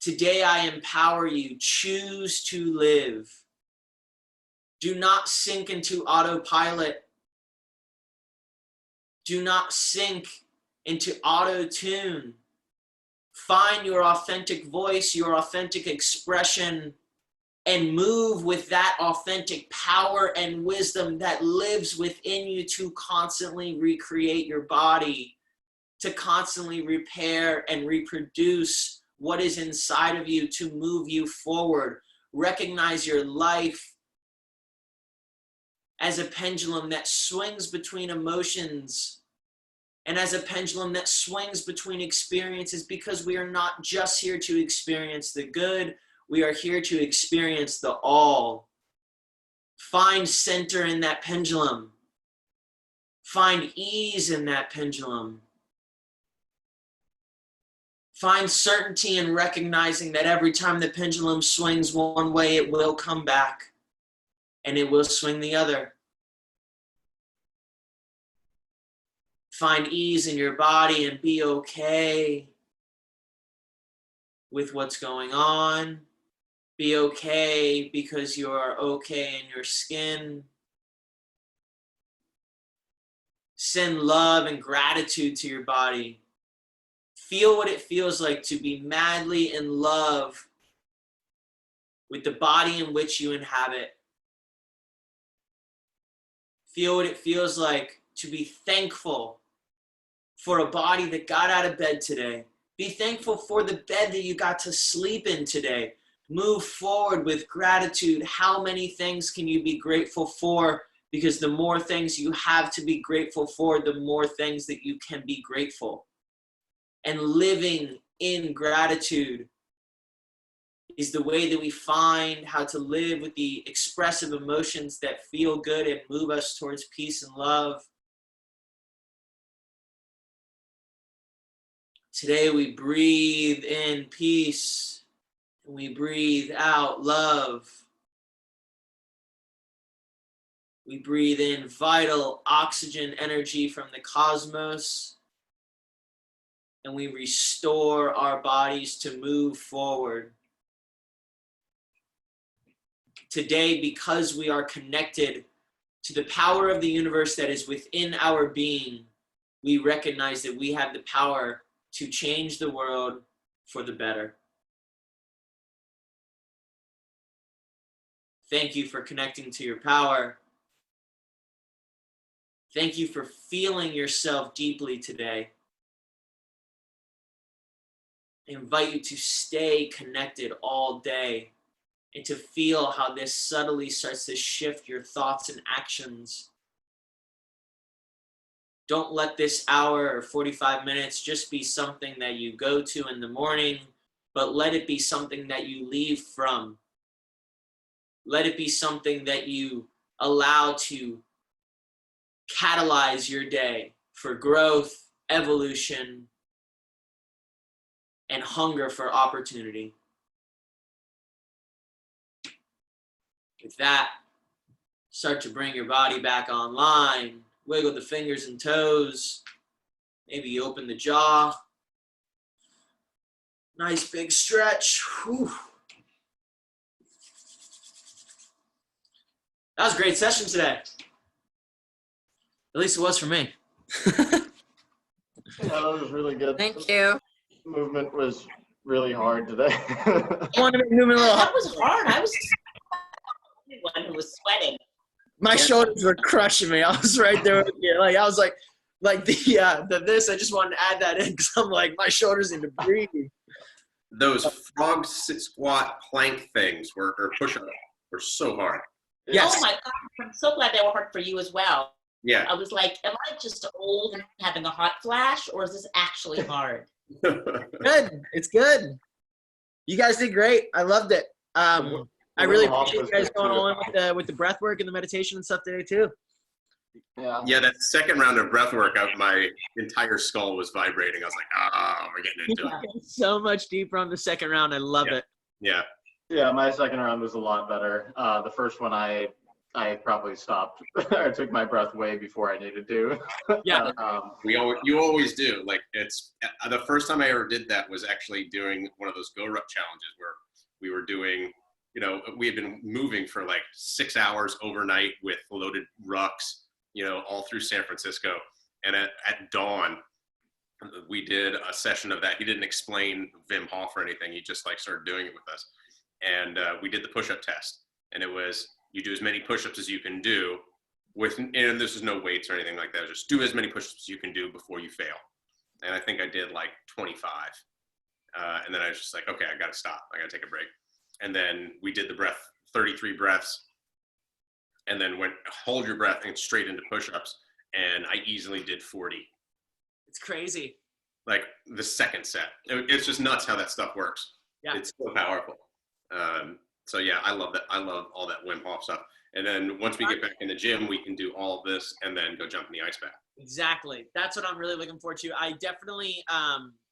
Today I empower you, choose to live. Do not sink into autopilot. Do not sink into auto-tune. Find your authentic voice, your authentic expression, and move with that authentic power and wisdom that lives within you to constantly recreate your body, to constantly repair and reproduce what is inside of you to move you forward. Recognize your life as a pendulum that swings between emotions and as a pendulum that swings between experiences, because we are not just here to experience the good, we are here to experience the all. Find center in that pendulum. Find ease in that pendulum. Find certainty in recognizing that every time the pendulum swings one way, it will come back. and it will swing the other. Find ease in your body and be okay with what's going on. Be okay because you are okay in your skin. Send love and gratitude to your body. Feel what it feels like to be madly in love with the body in which you inhabit. Feel what it feels like to be thankful for a body that got out of bed today. Be thankful for the bed that you got to sleep in today. Move forward with gratitude. How many things can you be grateful for? Because the more things you have to be grateful for, the more things that you can be grateful. And living in gratitude is the way that we find how to live with the expressive emotions that feel good and move us towards peace and love. Today we breathe in peace and we breathe out love. We breathe in vital oxygen energy from the cosmos, and we restore our bodies to move forward. Today, because we are connected to the power of the universe that is within our being, we recognize that we have the power to change the world for the better. Thank you for connecting to your power. Thank you for feeling yourself deeply today. I invite you to stay connected all day and to feel how this subtly starts to shift your thoughts and actions. Don't let this hour or 45 minutes just be something that you go to in the morning, but let it be something that you leave from. Let it be something that you allow to catalyze your day for growth, evolution, and hunger for opportunity. With that, start to bring your body back online. Wiggle the fingers and toes. Maybe you open the jaw. Nice big stretch. Whew. That was a great session today. At least it was for me. Yeah, that was really good. Thank you. Movement was really hard today. I wanted to make movement a little That was hard. I was the one who was sweating. My shoulders were crushing me. I was right there with you. Like I was like the this. I just wanted to add that in because I'm like my shoulders need to breathe. Those frog squat plank things or push-up were so hard. Yes. Oh my God, I'm so glad they were hard for you as well. Yeah. I was like, am I just old and having a hot flash, or is this actually hard? Good. It's good. You guys did great. I loved it. I really appreciate you guys going all in with the breath work and the meditation and stuff today too. Yeah, that second round of breath work, my entire skull was vibrating. I was like, we're getting into it. So much deeper on the second round. I love it. Yeah. Yeah, my second round was a lot better. The first one I probably stopped. I took my breath way before I needed to. Yeah. You always do. Like it's the first time I ever did that was actually doing one of those GoRuck challenges where we were doing, we had been moving for like 6 hours overnight with loaded rucks, all through San Francisco. And at dawn, we did a session of that. He didn't explain Wim Hof or anything. He just like started doing it with us. And we did the push-up test. And it was, you do as many push-ups as you can do and this is no weights or anything like that. Just do as many push-ups as you can do before you fail. And I think I did like 25. And then I was just like, okay, I got to stop. I got to take a break. And then we did the breath, 33 breaths. And then hold your breath and straight into push-ups. And I easily did 40. It's crazy. Like the second set. It's just nuts how that stuff works. Yeah. It's so powerful. So yeah, I love that. I love all that Wim Hof stuff. And then once we get back in the gym, we can do all of this and then go jump in the ice bath. Exactly. That's what I'm really looking forward to. I definitely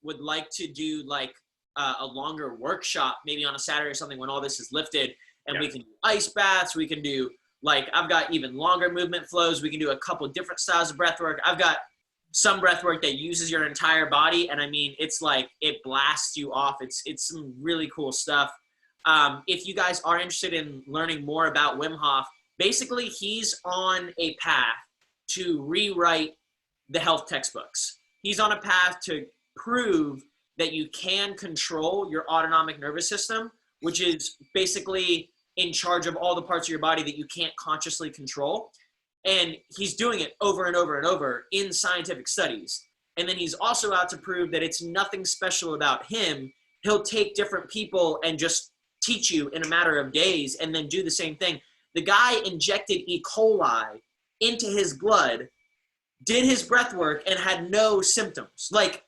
would like to do like a longer workshop, maybe on a Saturday or something when all this is lifted, and we can do ice baths. We can do Like I've got even longer movement flows. We can do a couple different styles of breath work. I've got some breath work that uses your entire body. And I mean, it's like, it blasts you off. It's some really cool stuff. If you guys are interested in learning more about Wim Hof, basically he's on a path to rewrite the health textbooks. He's on a path to prove that you can control your autonomic nervous system, which is basically in charge of all the parts of your body that you can't consciously control. And he's doing it over and over and over in scientific studies. And then he's also out to prove that it's nothing special about him. He'll take different people and just teach you in a matter of days and then do the same thing. The guy injected E. coli into his blood, did his breath work, and had no symptoms. Like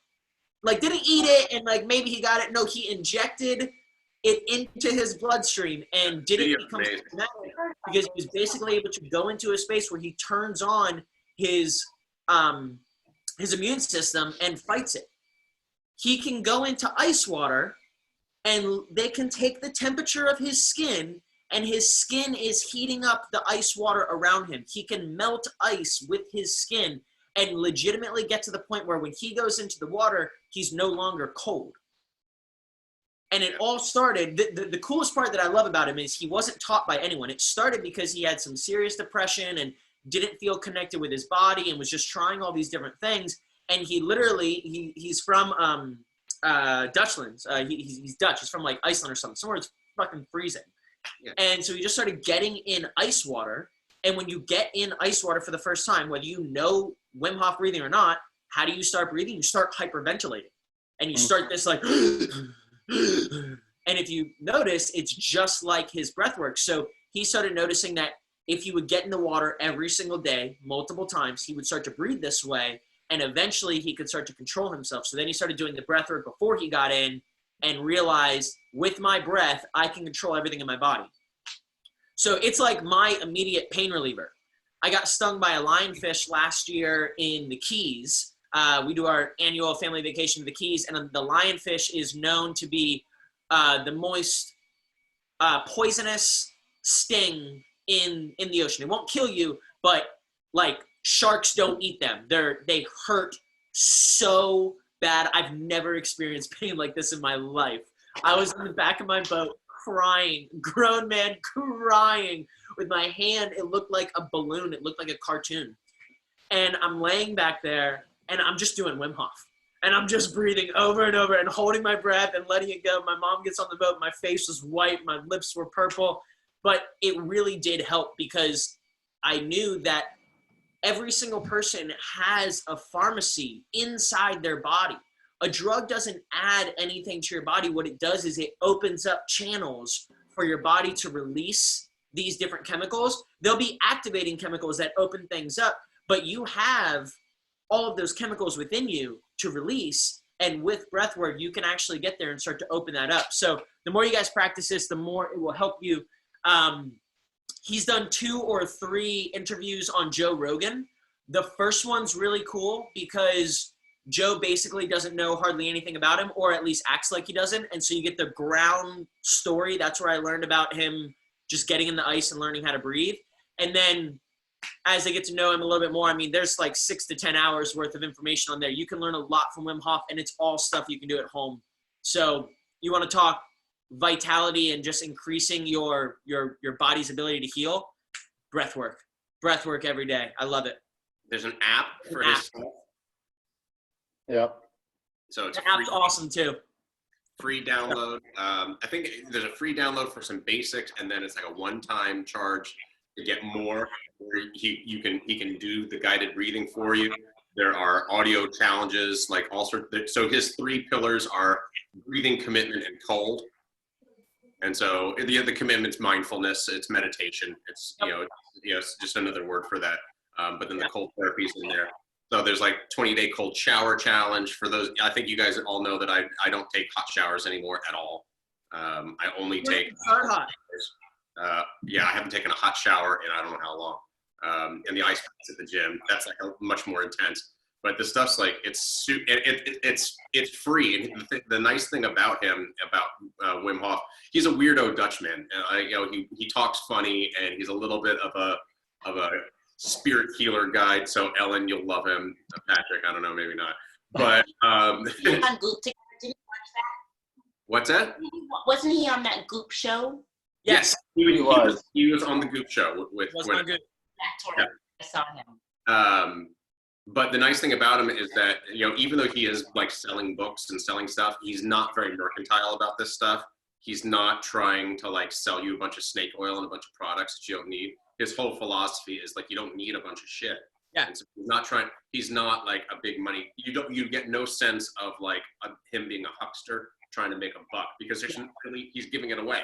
didn't eat it and like maybe he got it. No, he injected it into his bloodstream and didn't become symptomatic because he was basically able to go into a space where he turns on his immune system and fights it. He can go into ice water and they can take the temperature of his skin, and his skin is heating up the ice water around him. He can melt ice with his skin and legitimately get to the point where when he goes into the water, he's no longer cold. And it all started, the coolest part that I love about him is he wasn't taught by anyone. It started because he had some serious depression and didn't feel connected with his body and was just trying all these different things. And he literally, he's from Dutchland. He's Dutch. He's from like Iceland or something. Somewhere it's fucking freezing. Yeah. And so he just started getting in ice water. And when you get in ice water for the first time, whether you know Wim Hof breathing or not, how do you start breathing? You start hyperventilating. And you start this like... And if you notice, it's just like his breath work. So he started noticing that if he would get in the water every single day, multiple times, he would start to breathe this way. And eventually he could start to control himself. So then he started doing the breath work before he got in and realized with my breath, I can control everything in my body. So it's like my immediate pain reliever. I got stung by a lionfish last year in the Keys. We do our annual family vacation to the Keys, and the lionfish is known to be the most poisonous sting in the ocean. It won't kill you, but like sharks don't eat them. They hurt so bad. I've never experienced pain like this in my life. I was in the back of my boat crying, grown man crying with my hand. It looked like a balloon. It looked like a cartoon. And I'm laying back there and I'm just doing Wim Hof. And I'm just breathing over and over and holding my breath and letting it go. My mom gets on the boat. My face was white. My lips were purple. But it really did help because I knew that every single person has a pharmacy inside their body. A drug doesn't add anything to your body. What it does is it opens up channels for your body to release these different chemicals. They'll be activating chemicals that open things up, but you have all of those chemicals within you to release. And with breath work, you can actually get there and start to open that up. So the more you guys practice this, the more it will help you. He's done 2 or 3 interviews on Joe Rogan. The first one's really cool because Joe basically doesn't know hardly anything about him, or at least acts like he doesn't. And so you get the ground story. That's where I learned about him just getting in the ice and learning how to breathe. And then as I get to know him a little bit more, I mean, there's like 6 to 10 hours worth of information on there. You can learn a lot from Wim Hof, and it's all stuff you can do at home. So you want to talk vitality and just increasing your body's ability to heal? Breath work every day. I love it. There's an app for his. Yep. So it's The app's awesome too. free download. I think there's a free download for some basics, and then it's like a one-time charge to get more. Where he can do the guided breathing for you. There are audio challenges, like all sorts. So his 3 pillars are breathing, commitment, and cold. And so the commitment's mindfulness, it's meditation. It's it's just another word for that. But then the cold therapy's in there. So there's like 20-day cold shower challenge for those. I think you guys all know that I don't take hot showers anymore at all. I only take hot. I haven't taken a hot shower in I don't know how long. And the ice baths at the gym, that's like much more intense. But the stuff's like it's free. And the nice thing about him, about Wim Hof, he's a weirdo Dutchman. He talks funny, and he's a little bit of a spirit healer guide. So Ellen, you'll love him. Patrick, I don't know, maybe not. But on Goop together. Did you watch that? what's that? Wasn't he on that Goop show? Yes. He was on the Goop show with Was not good. That's where I saw him. But the nice thing about him is that, even though he is like selling books and selling stuff, he's not very mercantile about this stuff. He's not trying to like sell you a bunch of snake oil and a bunch of products that you don't need. His whole philosophy is like, you don't need a bunch of shit. Yeah. And so he's not like a big money. You get no sense of like him being a huckster trying to make a buck, because he's giving it away.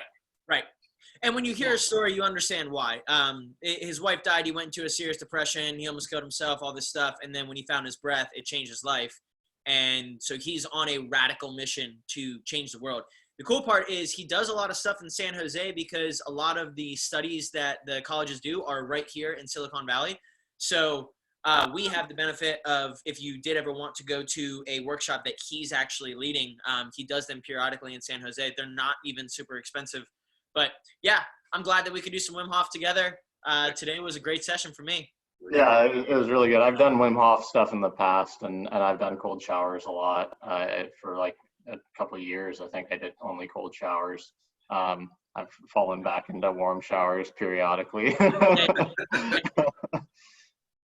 Right. And when you hear a story, you understand why. His wife died. He went into a serious depression. He almost killed himself, all this stuff. And then when he found his breath, it changed his life. And so he's on a radical mission to change the world. The cool part is he does a lot of stuff in San Jose, because a lot of the studies that the colleges do are right here in Silicon Valley. So we have the benefit of, if you did ever want to go to a workshop that he's actually leading, he does them periodically in San Jose. They're not even super expensive. But yeah, I'm glad that we could do some Wim Hof together. Today was a great session for me. Yeah, it was really good. I've done Wim Hof stuff in the past, and I've done cold showers a lot. For like a couple of years, I think I did only cold showers. I've fallen back into warm showers periodically.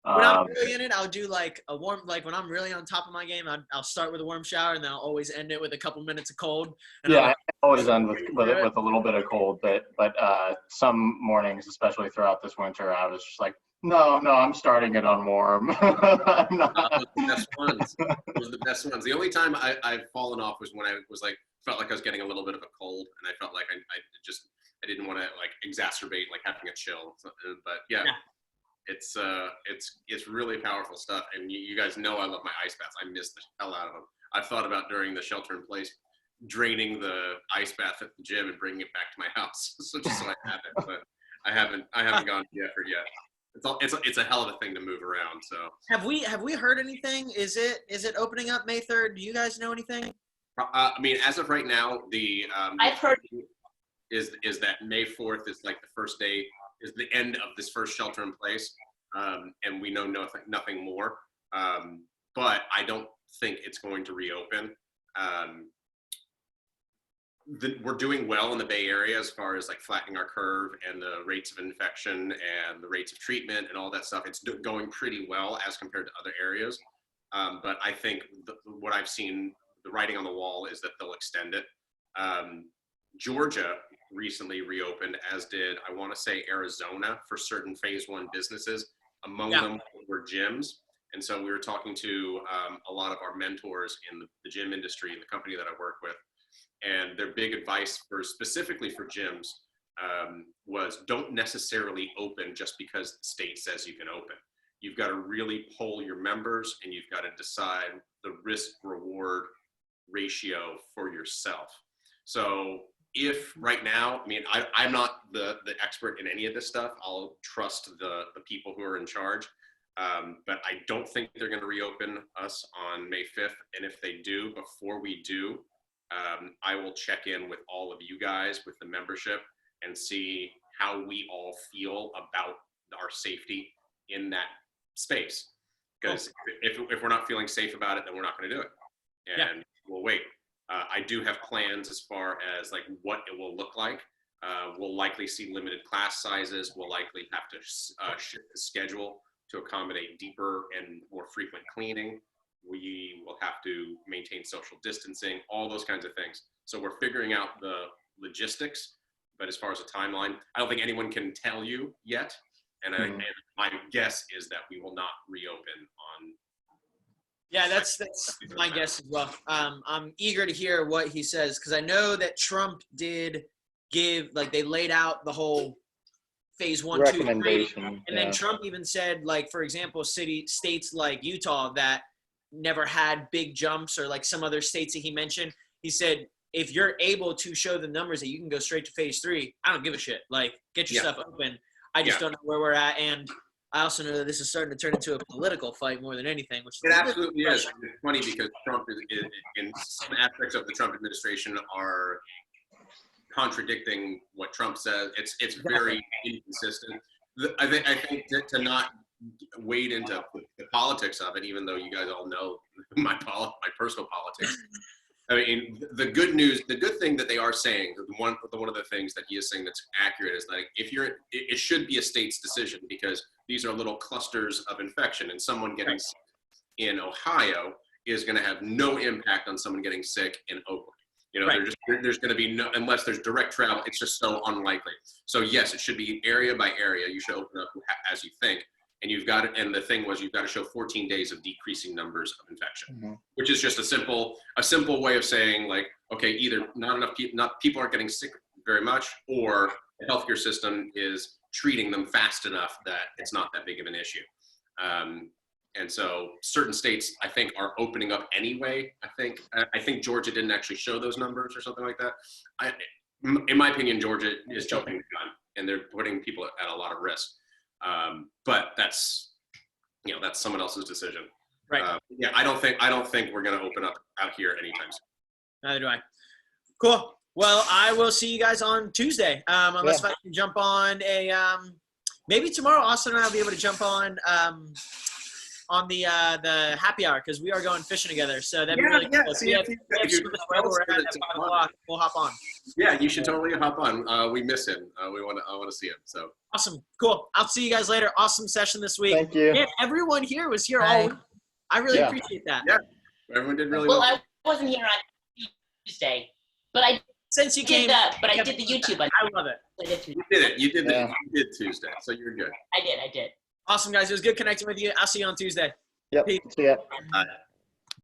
When I'm really in it, I'll do like a warm, like when I'm really on top of my game, I'll start with a warm shower, and then I'll always end it with a couple minutes of cold. And yeah, I always end with a little bit of cold, but some mornings, especially throughout this winter, I was just like, no, I'm starting it on warm. I'm not. Those are the best ones. Those are the best ones. The only time I've fallen off was when I was like, felt like I was getting a little bit of a cold, and I felt like I didn't want to like exacerbate like having a chill. But yeah. It's really powerful stuff, and you guys know I love my ice baths. I miss the hell out of them. I've thought about during the shelter in place draining the ice bath at the gym and bringing it back to my house, so just so I have it. But I haven't gone to the effort yet. It's a hell of a thing to move around. So have we heard anything? Is it opening up May 3rd? Do you guys know anything? I mean, as of right now, the I've heard is that May 4th is like the first day. Is the end of this first shelter in place, and we know nothing more. But I don't think it's going to reopen. We're doing well in the Bay Area as far as like flattening our curve and the rates of infection and the rates of treatment and all that stuff. It's going pretty well as compared to other areas. But I think what I've seen, the writing on the wall is that they'll extend it. Georgia recently reopened, as did, I want to say, Arizona for certain phase 1 businesses. Among them were gyms. And so we were talking to a lot of our mentors in the gym industry, the company that I work with. And their big advice specifically for gyms was don't necessarily open just because the state says you can open. You've got to really poll your members, and you've got to decide the risk-reward ratio for yourself. So if right now, I mean, I'm not the expert in any of this stuff. I'll trust the people who are in charge. But I don't think they're going to reopen us on May 5th. And if they do, before we do, I will check in with all of you guys with the membership and see how we all feel about our safety in that space. Because if we're not feeling safe about it, then we're not going to do it. And we'll wait. I do have plans as far as like what it will look like. We'll likely see limited class sizes. We'll likely have to shift the schedule to accommodate deeper and more frequent cleaning. We will have to maintain social distancing, all those kinds of things. So we're figuring out the logistics, but as far as a timeline, I don't think anyone can tell you yet. And my guess is that we will not reopen on. Yeah, that's my guess as well. I'm eager to hear what he says, because I know that Trump did give, like, they laid out the whole phase 1, 2, 3, and then Trump even said, like, for example, states like Utah that never had big jumps, or like some other states that he mentioned, he said, if you're able to show the numbers that you can go straight to phase 3, I don't give a shit. Like, get your stuff open. I just don't know where we're at. And I also know that this is starting to turn into a political fight more than anything, which is It absolutely is. It's funny because Trump is in some aspects of the Trump administration are contradicting what Trump says. It's very inconsistent. I think to not wade into the politics of it, even though you guys all know my personal politics. I mean, the good thing that they are saying, one of the things that he is saying that's accurate is like it should be a state's decision because these are little clusters of infection, and someone getting sick in Ohio is going to have no impact on someone getting sick in Oakland. You know, there's going to be no, unless there's direct travel, it's just so unlikely. So yes, it should be area by area. You should open up as you think. And you've got and the thing was you've got to show 14 days of decreasing numbers of infection, which is just a simple way of saying like, okay, either people aren't getting sick very much, or the healthcare system is treating them fast enough that it's not that big of an issue. And so certain states, I think, are opening up anyway. I think Georgia didn't actually show those numbers or something like that. In my opinion, Georgia is jumping the gun, and they're putting people at a lot of risk. But that's someone else's decision. Right. Yeah, I don't think we're going to open up out here anytime soon. Neither do I. Cool. Well, I will see you guys on Tuesday. Unless if I can jump on maybe tomorrow, Austin and I will be able to jump on the happy hour because we are going fishing together. So that'd be really cool. See, if wherever we're at 5 o'clock, we'll hop on. Yeah, you should totally hop on. We miss him. I want to see him. So awesome. Cool. I'll see you guys later. Awesome session this week. Thank you. And everyone here was here all week. I really appreciate that. Yeah, everyone did really Well, well. I wasn't here on Tuesday, but I Since you did came, but I did the YouTube. I love it. You did it. You did Tuesday, so you're good. I did. Awesome, guys. It was good connecting with you. I'll see you on Tuesday. Yep. Peace. See ya. All right.